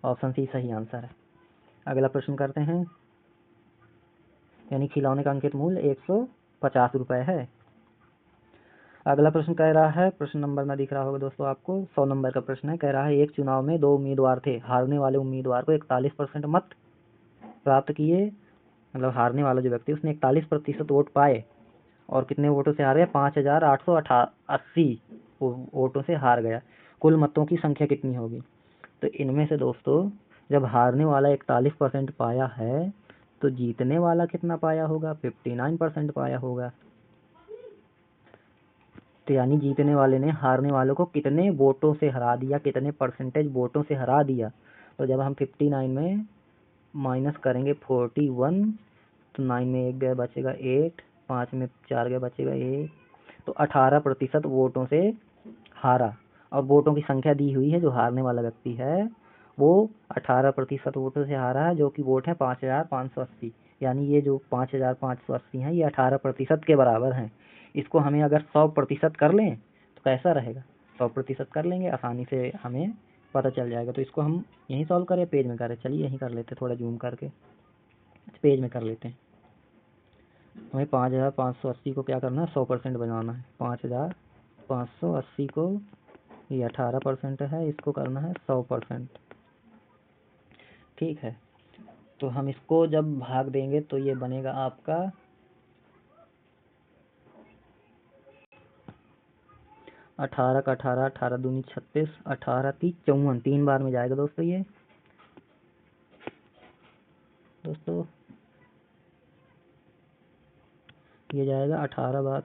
ऑप्शन सी सही आंसर है। अगला प्रश्न करते हैं, यानी खिलौने का अंकित मूल्य 150 रुपये है। अगला प्रश्न कह रहा है, प्रश्न नंबर में दिख रहा होगा दोस्तों आपको, 100 नंबर का प्रश्न है। कह रहा है एक चुनाव में 2 उम्मीदवार थे, हारने वाले उम्मीदवार को 41% मत प्राप्त किए, मतलब हारने वाला जो व्यक्ति उसने 41% वोट पाए, और कितने वोटों से हार गया? 5880 वोटों से हार गया। कुल मतों की संख्या कितनी होगी? तो इनमें से दोस्तों जब हारने वाला 41% पाया है तो जीतने वाला कितना पाया होगा? 59% पाया होगा। तो यानी जीतने वाले ने हारने वालों को कितने वोटों से हरा दिया, कितने परसेंटेज वोटों से हरा दिया? तो जब हम 59 में माइनस करेंगे 41, तो 9 में 1 गया बचेगा 8, 5 में 4 गया बचेगा 1, तो 18% वोटों से हारा। और वोटों की संख्या दी हुई है, जो हारने वाला व्यक्ति है वो 18% वोटों से हारा है, जो कि वोट है 5580। यानी ये जो 5580 हैं ये 18% के बराबर हैं। इसको हमें अगर 100% कर लें तो कैसा रहेगा? 100% कर लेंगे, आसानी से हमें पता चल जाएगा। तो इसको हम यहीं सॉल्व करें, पेज में करें? चलिए यहीं कर लेते, थोड़ा जूम करके पेज में कर लेते हैं। हमें 5580 को क्या करना है? 100% बनाना है। 5580 को, ये 18% है, इसको करना है 100%। ठीक है, तो हम इसको जब भाग देंगे तो ये बनेगा आपका 18 का 18, 18 दूनी 36, 18 × 3 = 54, 3 बार में जाएगा दोस्तों। ये जाएगा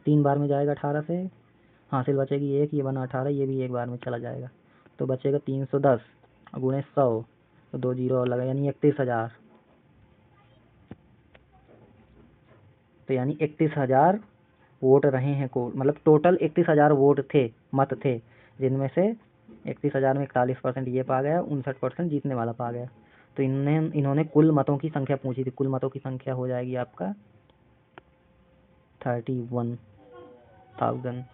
3 बार में जाएगा 18 से, हासिल बचेगी 1, ये बना 18, ये भी 1 बार में चला जाएगा। तो बचेगा 310 गुणे 100, तो 2 जीरो और लगा, यानी 31,000। तो यानी 31,000 वोट रहे हैं को, मतलब टोटल 31,000 वोट थे, मत थे, जिनमें से 31,000 में 41% ये पा गया, 59% जीतने वाला पा गया। तो इन्होंने कुल मतों की संख्या पूछी थी। कुल मतों की संख्या हो जाएगी आपका 31,000।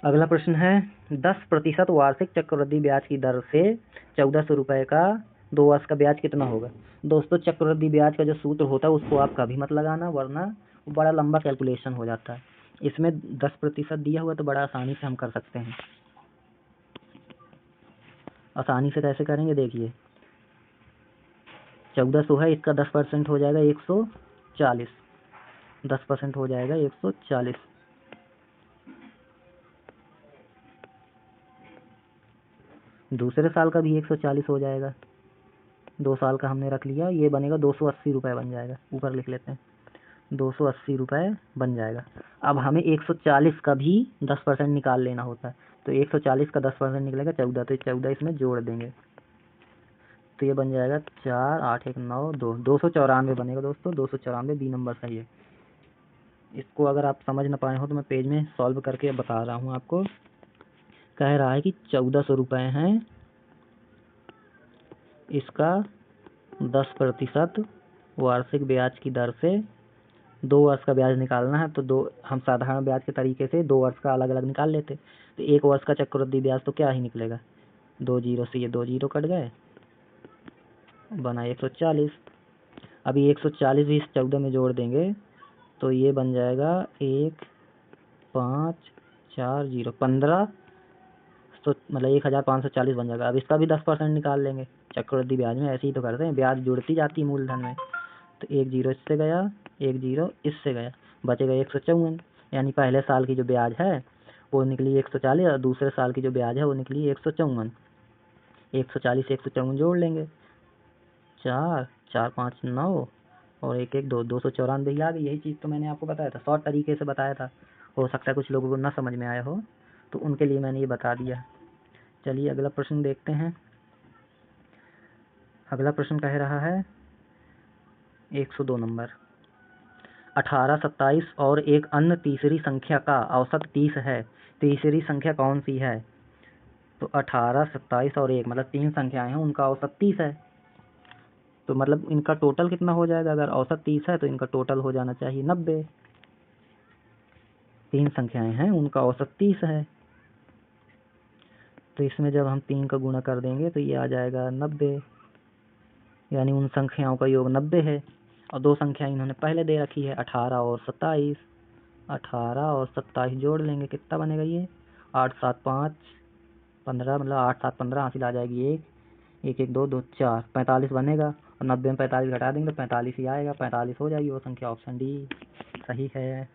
अगला प्रश्न है 10% वार्षिक चक्रवृद्धि ब्याज की दर से 1400 रुपये का 2 वर्ष का ब्याज कितना होगा। दोस्तों चक्रवृद्धि ब्याज का जो सूत्र होता है उसको आप कभी मत लगाना, वरना बड़ा लंबा कैलकुलेशन हो जाता है। इसमें 10% दिया हुआ तो बड़ा आसानी से हम कर सकते हैं। आसानी से कैसे करेंगे देखिए, 1400 है, इसका 10% हो जाएगा 140, 10% हो जाएगा 140। दूसरे साल का भी 140 हो जाएगा, 2 साल का हमने रख लिया, ये बनेगा 280 रुपये बन जाएगा। ऊपर लिख लेते हैं, 280 रुपये बन जाएगा। अब हमें 140 का भी 10% निकाल लेना होता है, तो 140 का 10% निकलेगा 14, तो 14 इसमें जोड़ देंगे, तो ये बन जाएगा 4 8 1 9 2, 294 बनेगा दोस्तों। 294 बी नंबर सही है। इसको अगर आप समझ ना पाए हो तो मैं पेज में सॉल्व करके बता रहा हूँ आपको। कह रहा है कि 1400 रुपये हैं, इसका 10% वार्षिक ब्याज की दर से 2 वर्ष का ब्याज निकालना है। तो हम साधारण ब्याज के तरीके से 2 वर्ष का अलग अलग निकाल लेते, तो 1 वर्ष का चक्रवृद्धि ब्याज तो क्या ही निकलेगा, 2 जीरो से ये 2 जीरो कट गए, बना 140। अभी 140 भी इस 14 में जोड़ देंगे, तो ये बन जाएगा 1 5 4 0 15, तो मतलब 1540 बन जाएगा। अब इसका भी 10% निकाल लेंगे। चक्रवृद्धि ब्याज में ऐसे ही तो करते हैं, ब्याज जुड़ती जाती है मूलधन में। तो 1 जीरो इससे गया, 1 जीरो इससे गया, बचेगा 154। यानी पहले साल की जो ब्याज है वो निकली 140 और दूसरे साल की जो ब्याज है वो निकली 154। 140 से 154 जोड़ लेंगे, 4 4 5 9 और 1 1 2, 294 आ गई। यही चीज़ तो मैंने आपको बताया था, शॉर्ट तरीके से बताया था। हो सकता है कुछ लोगों को ना समझ में आया हो, तो उनके लिए मैंने ये बता दिया। चलिए अगला प्रश्न देखते हैं। अगला प्रश्न कह रहा है 102 नंबर, 18 27 और एक अन्य तीसरी संख्या का औसत 30 है। तीसरी संख्या कौन सी है। तो 18 27 और 1 मतलब 3 संख्याएं हैं, उनका औसत 30 है। तो मतलब इनका टोटल कितना हो जाएगा, अगर औसत 30 है तो इनका टोटल हो जाना चाहिए 90। 3 संख्याएं हैं, उनका औसत 30 है, तो इसमें जब हम 3 का गुणा कर देंगे तो ये आ जाएगा 90, यानी उन संख्याओं का योग 90 है। और 2 संख्या इन्होंने पहले दे रखी है 18 और 27। 18 और 27 जोड़ लेंगे, कितना बनेगा ये 8 7 5 15, मतलब 8 7 15 हासिल आ जाएगी 1 1 1 2 2 4 45 बनेगा। और 90 में 45 घटा देंगे तो 45 ही आएगा, 45 हो जाएगी वो संख्या। ऑप्शन डी सही है।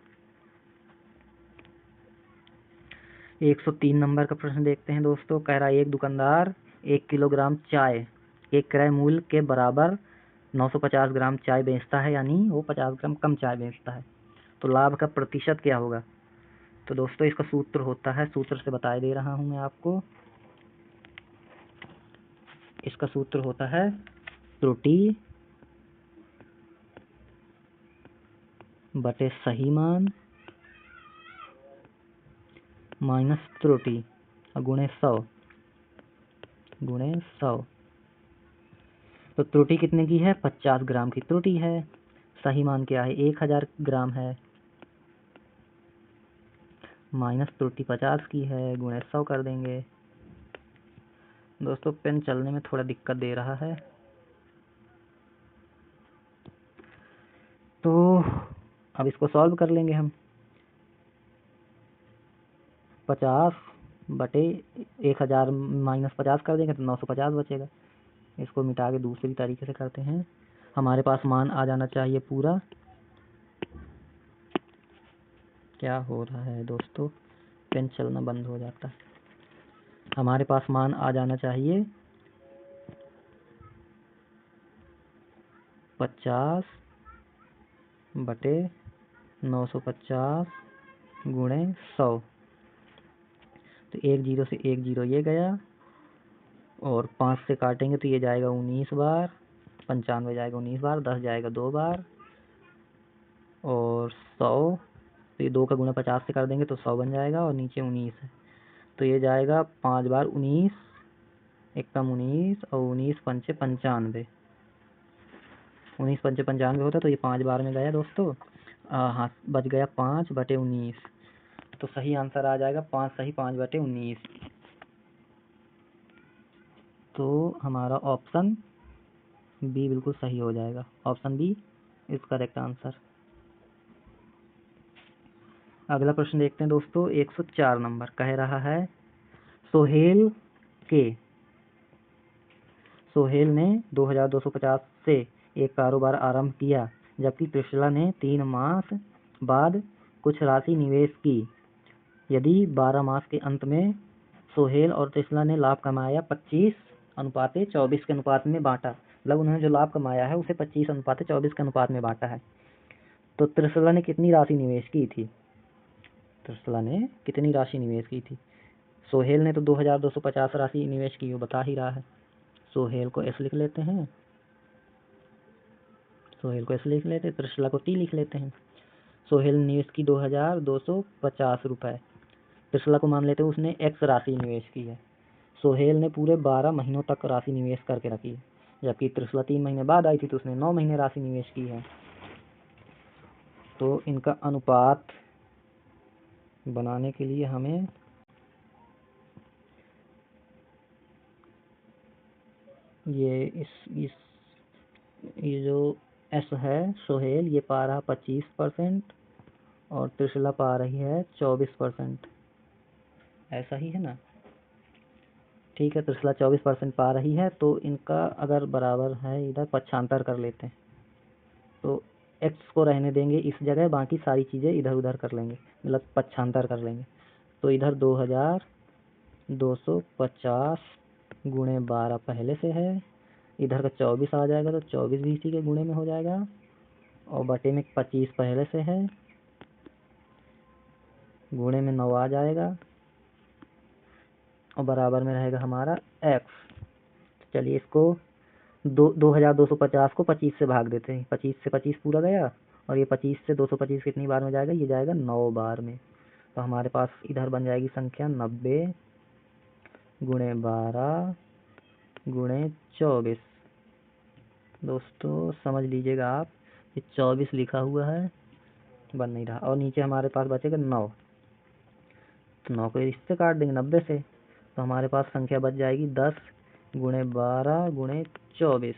103 नंबर का प्रश्न देखते हैं दोस्तों। कह रहा है एक दुकानदार 1 किलोग्राम चाय एक क्रय मूल्य के बराबर 950 ग्राम चाय बेचता है, यानी वो 50 ग्राम कम चाय बेचता है, तो लाभ का प्रतिशत क्या होगा। तो दोस्तों इसका सूत्र होता है, सूत्र से बता दे रहा हूं मैं आपको। इसका सूत्र होता है त्रुटि बटे सही मान माइनस त्रुटि गुणे 100 गुणे 100। तो त्रुटि कितने की है, 50 ग्राम की त्रुटि है। सही मान क्या है, 1000 ग्राम है, माइनस त्रुटि 50 की है, गुणे 100 कर देंगे। दोस्तों पेन चलने में थोड़ा दिक्कत दे रहा है, तो अब इसको सॉल्व कर लेंगे हम। 50 बटे 1000 माइनस 50 कर देंगे तो 950 बचेगा। इसको मिटा के दूसरी तरीके से करते हैं। हमारे पास मान आ जाना चाहिए पूरा, क्या हो रहा है दोस्तों, पेन चलना बंद हो जाता है। हमारे पास मान आ जाना चाहिए 50 बटे 950 गुणे 100। तो 1 0 से 1 0 ये गया, और 5 से काटेंगे तो ये जाएगा 19 बार, 95 जाएगा 19 बार, 10 जाएगा 2 बार, और 100, तो ये 2 का गुणा 50 से कर देंगे तो 100 बन जाएगा, और नीचे 19 है तो ये जाएगा 5 बार 19, एक कम 19, और 19 पंचे 95, 19 पंचे 95 होता तो ये 5 बार में गया दोस्तों। हाँ, बच गया 5/19, तो सही आंसर आ जाएगा 5 सही 5/19। तो हमारा ऑप्शन बी बिल्कुल सही हो जाएगा। Option B is correct answer. अगला प्रश्न देखते हैं दोस्तों, 104 नंबर कह रहा है, सोहेल ने 2250 से एक कारोबार आरंभ किया, जबकि त्रिशला ने 3 मास बाद कुछ राशि निवेश की। यदि 12 मास के अंत में सोहेल और त्रिशला ने लाभ कमाया 25:24 के अनुपात में बांटा, मतलब उन्होंने जो लाभ कमाया है उसे 25:24 के अनुपात में बांटा है, तो त्रिशला ने कितनी राशि निवेश की थी? त्रिशला ने कितनी राशि निवेश की थी? सोहेल ने तो 2250 राशि निवेश की, वो बता ही रहा है। सोहेल को एस लिख लेते हैं, त्रिशला को टी लिख लेते हैं। सोहेल ने निवेश की 2250 रुपए, त्रिशला को मान लेते हैं उसने एक्स राशि निवेश की है। सोहेल ने पूरे 12 महीनों तक राशि निवेश करके रखी है, जबकि त्रिशला 3 महीने बाद आई थी तो उसने 9 महीने राशि निवेश की है। तो इनका अनुपात बनाने के लिए हमें ये जो एस है सोहेल ये पा रहा 25% और त्रिशला पा रही है 24%, ऐसा ही है ना? ठीक है, त्रिशला 24% पा रही है, तो इनका अगर बराबर है इधर पक्षांतर कर लेते हैं, तो एक्स को रहने देंगे इस जगह, बाकी सारी चीज़ें इधर उधर कर लेंगे, मतलब पक्षांतर कर लेंगे। तो इधर 2250 गुणे 12 पहले से है, इधर का 24 आ जाएगा तो 24 भी इसी के गुणे में हो जाएगा, और बटे में 25 पहले से है, गुणे में 9 आ जाएगा, और बराबर में रहेगा हमारा एक्स। चलिए इसको 2250 को 25 से भाग देते हैं, 25 से 25 पूरा गया, और ये 25 से 225 कितनी बार में जाएगा? ये जाएगा 9 बार में। तो हमारे पास इधर बन जाएगी संख्या 90 गुणे 12 गुणे 24। दोस्तों समझ लीजिएगा आप, ये 24 लिखा हुआ है, बन नहीं रहा, और नीचे हमारे पास बचेगा 9, तो 9 को इससे काट देंगे 90 से, तो हमारे पास संख्या बच जाएगी 10 गुणे 12 गुणे 24।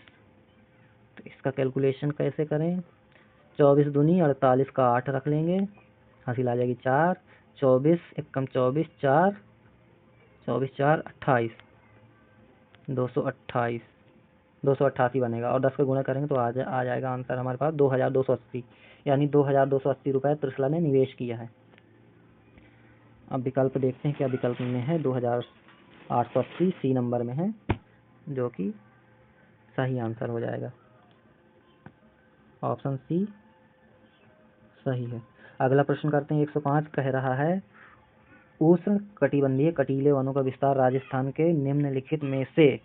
तो इसका कैलकुलेशन कैसे करें? 24 दूनी 48 का 8 रख लेंगे, हासिल आ जाएगी 4, 24 एक कम 24, 4 24 4 28, 288 बनेगा, और 10 का गुणा करेंगे तो आ जाएगा आंसर हमारे पास 2280, यानी 2280 रुपये त्रिशला ने निवेश किया है। अब विकल्प देखते हैं क्या विकल्प में है। 2880 सी नंबर में है, जो कि सही आंसर हो जाएगा। ऑप्शन सी सही है। अगला प्रश्न करते हैं, 105 कह रहा है, उष्ण कटिबंधीय कटीले वनों का विस्तार राजस्थान के निम्नलिखित में से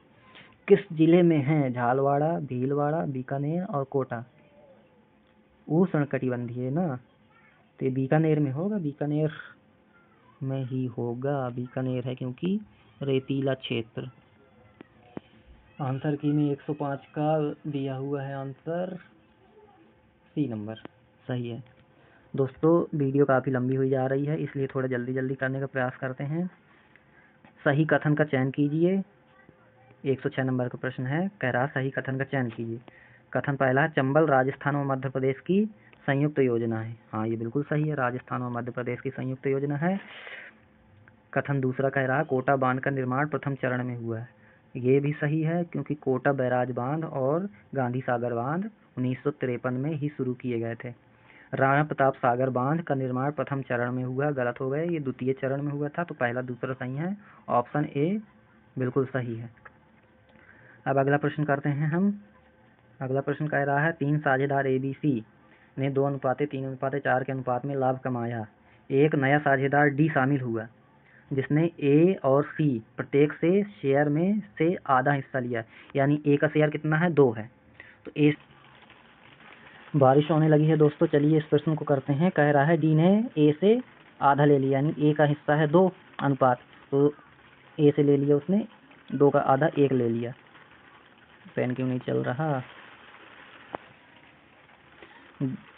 किस जिले में है? झालवाड़ा, भीलवाड़ा, बीकानेर और कोटा। उष्ण कटिबंधीय ना, तो बीकानेर में होगा, बीकानेर में ही होगा, बीकानेर है क्योंकि रेतीला क्षेत्र। आंसर की में 105 का दिया हुआ है आंसर सी नंबर सही है। दोस्तों वीडियो काफ़ी लंबी हुई जा रही है, इसलिए थोड़ा जल्दी जल्दी करने का प्रयास करते हैं। सही कथन का चयन कीजिए। 106 नंबर का प्रश्न है, कह रहा सही कथन का चयन कीजिए। कथन पहला, चंबल राजस्थान और मध्य प्रदेश की संयुक्त योजना है। हाँ ये बिल्कुल सही है, राजस्थान और मध्य प्रदेश की संयुक्त योजना है। कथन दूसरा कह रहा है, कोटा बांध का निर्माण प्रथम चरण में हुआ है। ये भी सही है, क्योंकि कोटा बैराज बांध और गांधी सागर बांध 1953 में ही शुरू किए गए थे। राणा प्रताप सागर बांध का निर्माण प्रथम चरण में हुआ, गलत हो गए, ये द्वितीय चरण में हुआ था, तो पहला दूसरा सही है, ऑप्शन ए बिल्कुल सही है। अब अगला प्रश्न करते हैं हम। अगला प्रश्न कह रहा है, 3 साझेदार ABC ने 2:3:4 के अनुपात में लाभ कमाया। एक नया साझेदार D शामिल हुआ, जिसने ए और सी प्रत्येक से शेयर में से आधा हिस्सा लिया है, यानी ए का शेयर कितना है, 2 है। तो ए, बारिश होने लगी है दोस्तों, चलिए इस प्रश्न को करते हैं। कह रहा है डी ने ए से आधा ले लिया, यानी ए का हिस्सा है 2 अनुपात, तो ए से ले लिया उसने 2 का आधा 1 ले लिया। पेन क्यों नहीं चल रहा,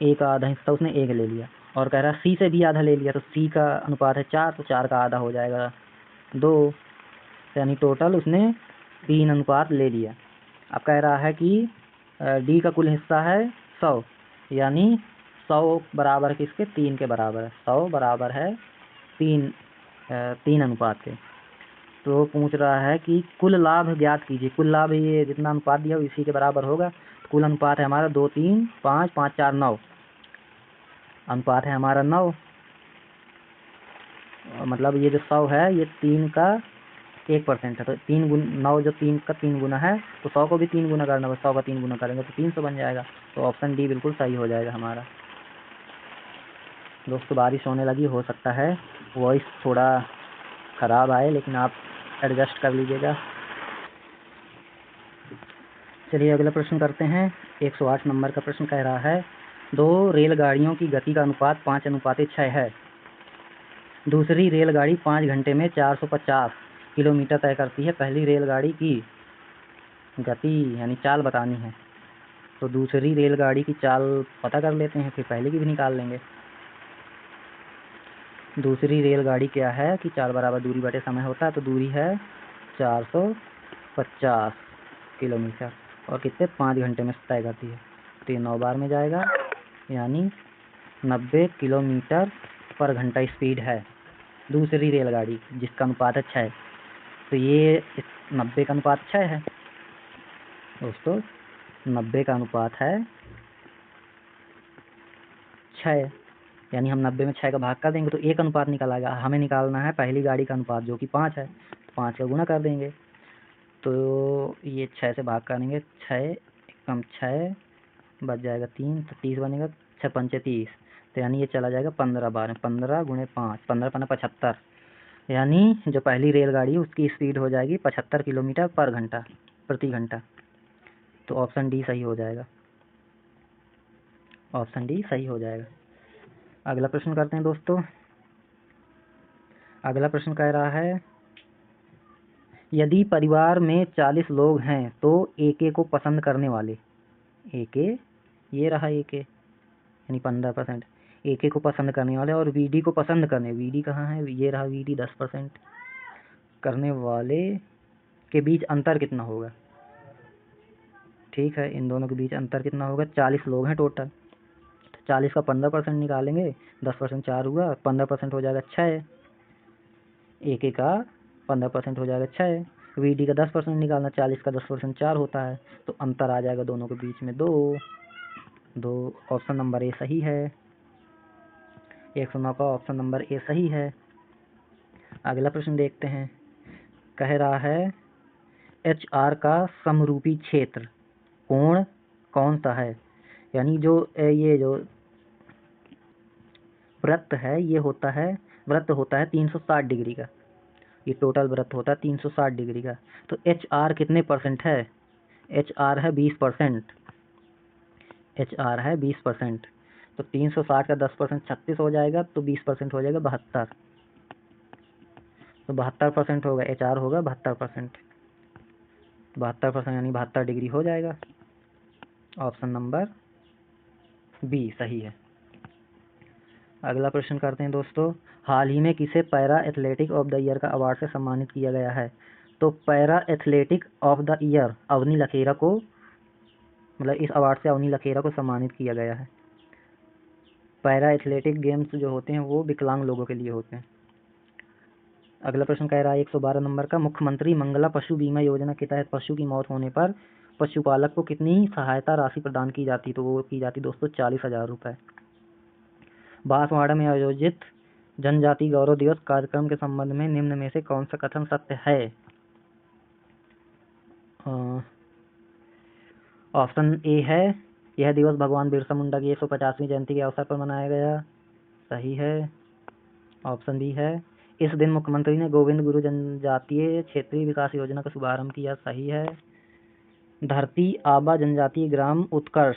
ए का आधा हिस्सा उसने 1 ले लिया। और कह रहा है सी से भी आधा ले लिया, तो सी का अनुपात है 4, तो 4 का आधा हो जाएगा 2, यानी टोटल उसने 3 अनुपात ले लिया। अब कह रहा है कि डी का कुल हिस्सा है 100, यानी 100 बराबर किसके, 3 के बराबर है। 100 बराबर है 3 अनुपात के। तो पूछ रहा है कि कुल लाभ ज्ञात कीजिए। कुल लाभ ये जितना अनुपात दिया इसी के बराबर होगा। तो कुल अनुपात है हमारा 2, 3, 5, 5, 4, 9, अनुपात है हमारा 9। मतलब ये जो 100 है ये 3 का 1% है, तो 9 जो 3 का 3 गुना है, तो 100 को भी 3 गुना करना है, 100 का 3 गुना करेंगे तो 300 बन जाएगा। तो ऑप्शन डी बिल्कुल सही हो जाएगा हमारा। दोस्तों बारिश होने लगी, हो सकता है वॉइस थोड़ा ख़राब आए, लेकिन आप एडजस्ट कर लीजिएगा। चलिए अगला प्रश्न करते हैं। 108 नंबर का प्रश्न कह रहा है 2 रेलगाड़ियों की गति का अनुपात 5:6 है। दूसरी रेलगाड़ी 5 घंटे में 450 किलोमीटर तय करती है। पहली रेलगाड़ी की गति यानी चाल बतानी है। तो दूसरी रेलगाड़ी की चाल पता कर लेते हैं, फिर पहले की भी निकाल लेंगे। दूसरी रेलगाड़ी क्या है कि 4 बराबर दूरी बटे समय होता है, तो दूरी है 450 किलोमीटर और कितने 5 घंटे में तय करती है। तो ये 9 बार में जाएगा, यानी 90 किलोमीटर पर घंटा स्पीड है दूसरी रेलगाड़ी, जिसका अनुपात है 6। तो ये 90 का अनुपात 6 है दोस्तों, 90 का अनुपात है 6, यानी हम 90 में 6 का भाग कर देंगे तो 1 अनुपात निकल आएगा। हमें निकालना है पहली गाड़ी का अनुपात जो कि 5 है, 5 का गुना कर देंगे। तो ये 6 से भाग करेंगे, 6 कम 6 बच जाएगा 3, तो 30 बनेगा, 6 पंचे 30, तो यानी ये चला जाएगा 15 बार में। 15 गुणे 5, 15 पंद्रह 75, यानी जो पहली रेलगाड़ी है उसकी स्पीड हो जाएगी 75 किलोमीटर पर घंटा प्रति घंटा। तो ऑप्शन डी सही हो जाएगा, ऑप्शन डी सही हो जाएगा। अगला प्रश्न करते हैं दोस्तों। अगला प्रश्न कह रहा है यदि परिवार में 40 लोग हैं तो AK को पसंद करने वाले, AK ये रहा AK यानी 15%, AK को पसंद करने वाले और VD को पसंद करने, VD कहाँ है, ये रहा VD 10% करने वाले के बीच अंतर कितना होगा। ठीक है, इन दोनों के बीच अंतर कितना होगा, 40 लोग हैं टोटल, 40 का 15% निकालेंगे, 10% 4 हुआ, 15% हो जाएगा 6, AK का 15% हो जाएगा 6, VD का 10% निकालना, 40 का 10% 4 होता है, तो अंतर आ जाएगा दोनों के बीच में 2। ऑप्शन नंबर ए सही है, 109 का ऑप्शन नंबर ए सही है। अगला प्रश्न देखते हैं। कह रहा है HR का समरूपी क्षेत्र कोण कौन सा है, यानी जो ये जो वृत्त है ये होता है, वृत्त होता है 360 डिग्री का, ये टोटल वृत्त होता है 360 डिग्री का। तो HR कितने परसेंट है, HR है 20%, HR है 20%, तो 360 का 10% 36 हो जाएगा, तो 20% हो जाएगा 72, तो 72% होगा, HR होगा 72%, 72% यानी 72 डिग्री हो जाएगा। ऑप्शन नंबर बी सही है। अगला प्रश्न करते हैं दोस्तों। हाल ही में किसे para athletic of the year का अवार्ड से सम्मानित किया गया है। तो para athletic of the year Avani Lekhara को, मतलब इस अवार्ड से अवनी लखेरा को सम्मानित किया गया है। पैरा एथलेटिक गेम्स जो होते हैं वो विकलांग लोगों के लिए होते हैं। अगला प्रश्न कह रहा है 112 नंबर का, मुख्यमंत्री मंगला पशु बीमा योजना के तहत पशु की मौत होने पर पशुपालक को कितनी सहायता राशि प्रदान की जाती, तो वो की जाती दोस्तों 40,000 रुपये। बांसवाड़ा में आयोजित जनजाति गौरव दिवस कार्यक्रम के संबंध में निम्न में से कौन सा कथन सत्य है। ऑप्शन ए है, यह दिवस भगवान बिरसा मुंडा की 150वीं जयंती के अवसर पर मनाया गया, सही है। ऑप्शन बी है, इस दिन मुख्यमंत्री ने गोविंद गुरु जनजातीय क्षेत्रीय विकास योजना का शुभारंभ किया, सही है। धरती आबा जनजातीय ग्राम उत्कर्ष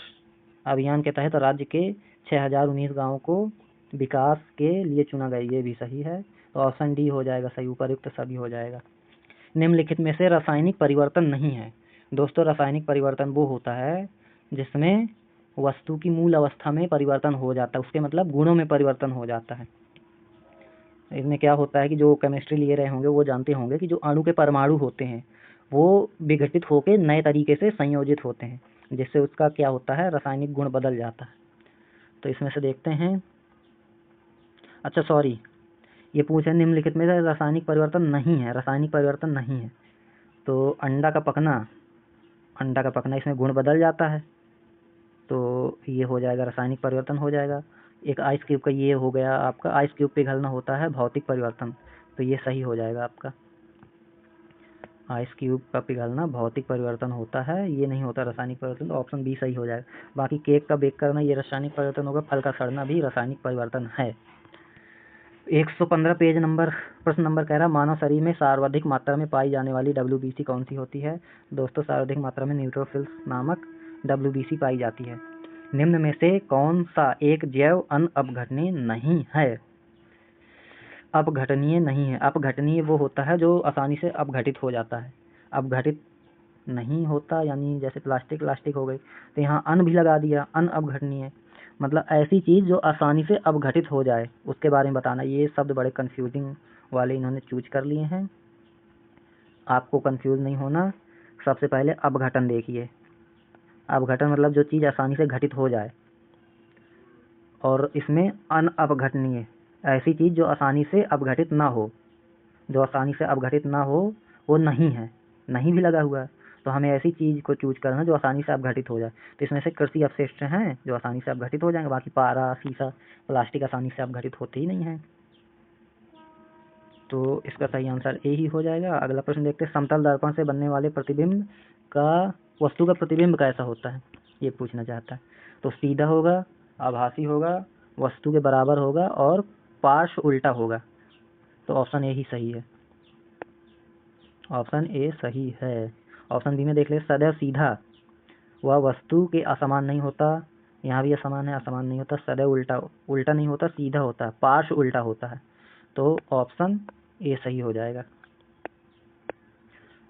अभियान के तहत राज्य के 6019 गांवों को विकास के लिए चुना गया, ये भी सही है। तो ऑप्शन डी हो जाएगा सही, उपयुक्त सभी हो जाएगा। निम्नलिखित में से रासायनिक परिवर्तन नहीं है। दोस्तों, रासायनिक परिवर्तन वो होता है जिसमें वस्तु की मूल अवस्था में परिवर्तन हो जाता है, उसके मतलब गुणों में परिवर्तन हो जाता है। इसमें क्या होता है कि जो केमिस्ट्री लिए रहे होंगे वो जानते होंगे कि जो अणु के परमाणु होते हैं वो विघटित होकर नए तरीके से संयोजित होते हैं, जिससे उसका क्या होता है, रासायनिक गुण बदल जाता है। तो इसमें से देखते हैं, अच्छा सॉरी, ये पूछे निम्नलिखित में से रासायनिक परिवर्तन नहीं है, रासायनिक परिवर्तन नहीं है। तो अंडा का पकना इसमें गुण बदल जाता है, तो ये हो जाएगा रासायनिक परिवर्तन हो जाएगा। एक आइस क्यूब का ये हो गया आपका, आइस क्यूब पिघलना होता है भौतिक परिवर्तन, तो ये सही हो जाएगा आपका। आइस क्यूब का पिघलना भौतिक परिवर्तन होता है, ये नहीं होता रासायनिक परिवर्तन, तो ऑप्शन बी सही हो जाएगा। बाकी केक का बेक करना ये रासायनिक परिवर्तन होगा, फल का सड़ना भी रासायनिक परिवर्तन है। 115 पेज नंबर प्रश्न नंबर कह रहा है, मानव शरीर में सर्वाधिक मात्रा में पाई जाने वाली WBC कौन सी होती है। दोस्तों, सर्वाधिक मात्रा में न्यूट्रोफिल्स नामक WBC पाई जाती है। निम्न में से कौन सा एक जैव अपघटनीय नहीं है। अपघटनीय नहीं है, अपघटनीय वो होता है जो आसानी से अपघटित हो जाता है, अपघटित नहीं होता यानी जैसे प्लास्टिक हो गई, तो यहाँ अन भी लगा दिया, अन अपघटनीय मतलब ऐसी चीज जो आसानी से अपघटित हो जाए, उसके बारे में बताना। ये शब्द बड़े कंफ्यूजिंग वाले इन्होंने चूज कर लिए हैं, आपको कंफ्यूज नहीं होना। सबसे पहले अपघटन देखिए, अपघटन मतलब जो चीज आसानी से घटित हो जाए, और इसमें अन अपघटनीय ऐसी चीज जो आसानी से अपघटित ना हो, जो आसानी से अपघटित ना हो वो नहीं है, नहीं भी लगा हुआ है, तो हमें ऐसी चीज को चूज करना जो आसानी से अपघटित हो जाए। तो इसमें से कृषि अपशिष्ट हैं जो आसानी से अपघटित हो जाएंगे, बाकी पारा, शीशा, प्लास्टिक आसानी से अपघटित होते ही नहीं है, तो इसका सही आंसर ए ही हो जाएगा। अगला प्रश्न देखते हैं, समतल दर्पण से बनने वाले प्रतिबिंब का वस्तु का प्रतिबिंब कैसा होता है, ये पूछना चाहता है। तो सीधा होगा, आभासी होगा, वस्तु के बराबर होगा और पार्श्व उल्टा होगा, तो ऑप्शन ए ही सही है, ऑप्शन ए सही है। ऑप्शन बी में देख ले, सदैव सीधा वह वस्तु के असमान नहीं होता, यहाँ भी असमान है, असमान नहीं होता, सदैव उल्टा नहीं होता, सीधा होता है, पार्श्व उल्टा होता है, तो ऑप्शन ए सही हो जाएगा।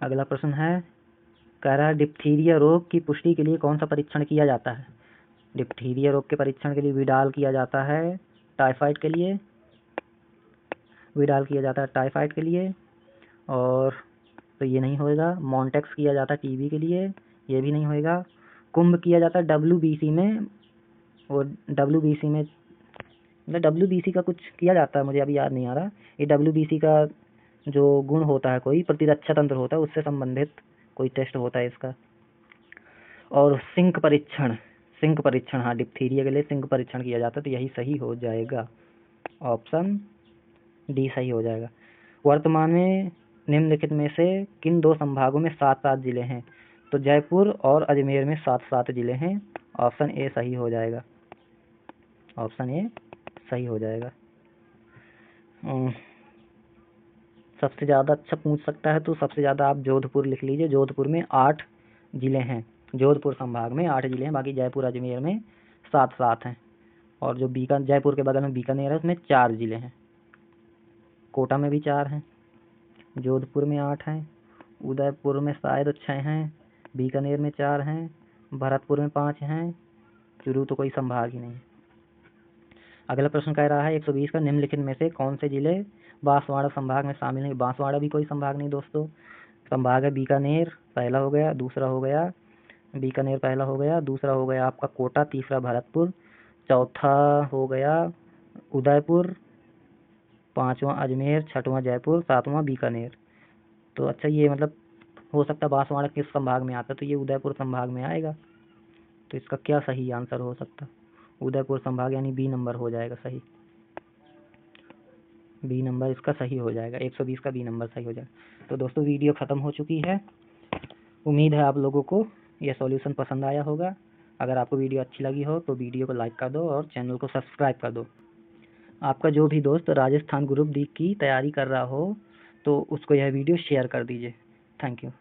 अगला प्रश्न है, कह रहा है डिप्थीरिया रोग की पुष्टि के लिए कौन सा परीक्षण किया जाता है। डिप्थीरिया रोग के परीक्षण के लिए विडाल किया जाता है, टाइफाइड के लिए विडाल किया जाता है, टाइफाइड के लिए, और तो ये नहीं होएगा। मॉन्टेक्स किया जाता है टीबी के लिए, ये भी नहीं होएगा। कुंभ किया जाता है WBC में, और WBC में मतलब WBC का कुछ किया जाता है, मुझे अभी याद नहीं आ रहा। ये WBC का जो गुण होता है, कोई प्रतिरक्षा तंत्र होता है, उससे संबंधित कोई टेस्ट होता है इसका। और सिंक परीक्षण हाँ, डिप्थीरिया के लिए सिंक परीक्षण किया जाता है, तो यही सही हो जाएगा, ऑप्शन डी सही हो जाएगा। वर्तमान में निम्नलिखित में से किन दो संभागों में 7-7 जिले हैं। तो जयपुर और अजमेर में 7-7 जिले हैं, ऑप्शन ए सही हो जाएगा, ऑप्शन ए सही हो जाएगा। सबसे ज़्यादा अच्छा पूछ सकता है तो सबसे ज़्यादा आप जोधपुर लिख लीजिए, जोधपुर में 8 जिले हैं, जोधपुर संभाग में 8 जिले हैं, बाकी जयपुर अजमेर में 7-7 हैं, और जो जयपुर के बगल में बीकानेर है उसमें 4 जिले हैं, कोटा में भी 4 हैं, जोधपुर में 8 हैं, उदयपुर में शायद 6 हैं, बीकानेर में 4 हैं, भरतपुर में 5 हैं, चुरू तो कोई संभाग ही नहीं। अगला प्रश्न कह रहा है 120 का, निम्नलिखित में से कौन से जिले बांसवाड़ा संभाग में शामिल नहीं। बांसवाड़ा भी कोई संभाग नहीं दोस्तों, संभाग है बीकानेर पहला हो गया, दूसरा हो गया बीकानेर पहला हो गया, दूसरा हो गया आपका कोटा, तीसरा भरतपुर, चौथा हो गया उदयपुर, पांचवा अजमेर, छठवां जयपुर, सातवां बीकानेर। तो अच्छा ये मतलब हो सकता है बांसवाड़ा किस संभाग में आता है, तो ये उदयपुर संभाग में आएगा, तो इसका क्या सही आंसर हो सकता है, उदयपुर संभाग यानी बी नंबर हो जाएगा सही, बी नंबर इसका सही हो जाएगा, 120 का बी नंबर सही हो जाएगा। तो दोस्तों वीडियो ख़त्म हो चुकी है, उम्मीद है आप लोगों को यह सॉल्यूशन पसंद आया होगा। अगर आपको वीडियो अच्छी लगी हो तो वीडियो को लाइक कर दो और चैनल को सब्सक्राइब कर दो। आपका जो भी दोस्त राजस्थान ग्रुप डी की तैयारी कर रहा हो तो उसको यह वीडियो शेयर कर दीजिए। Thank you.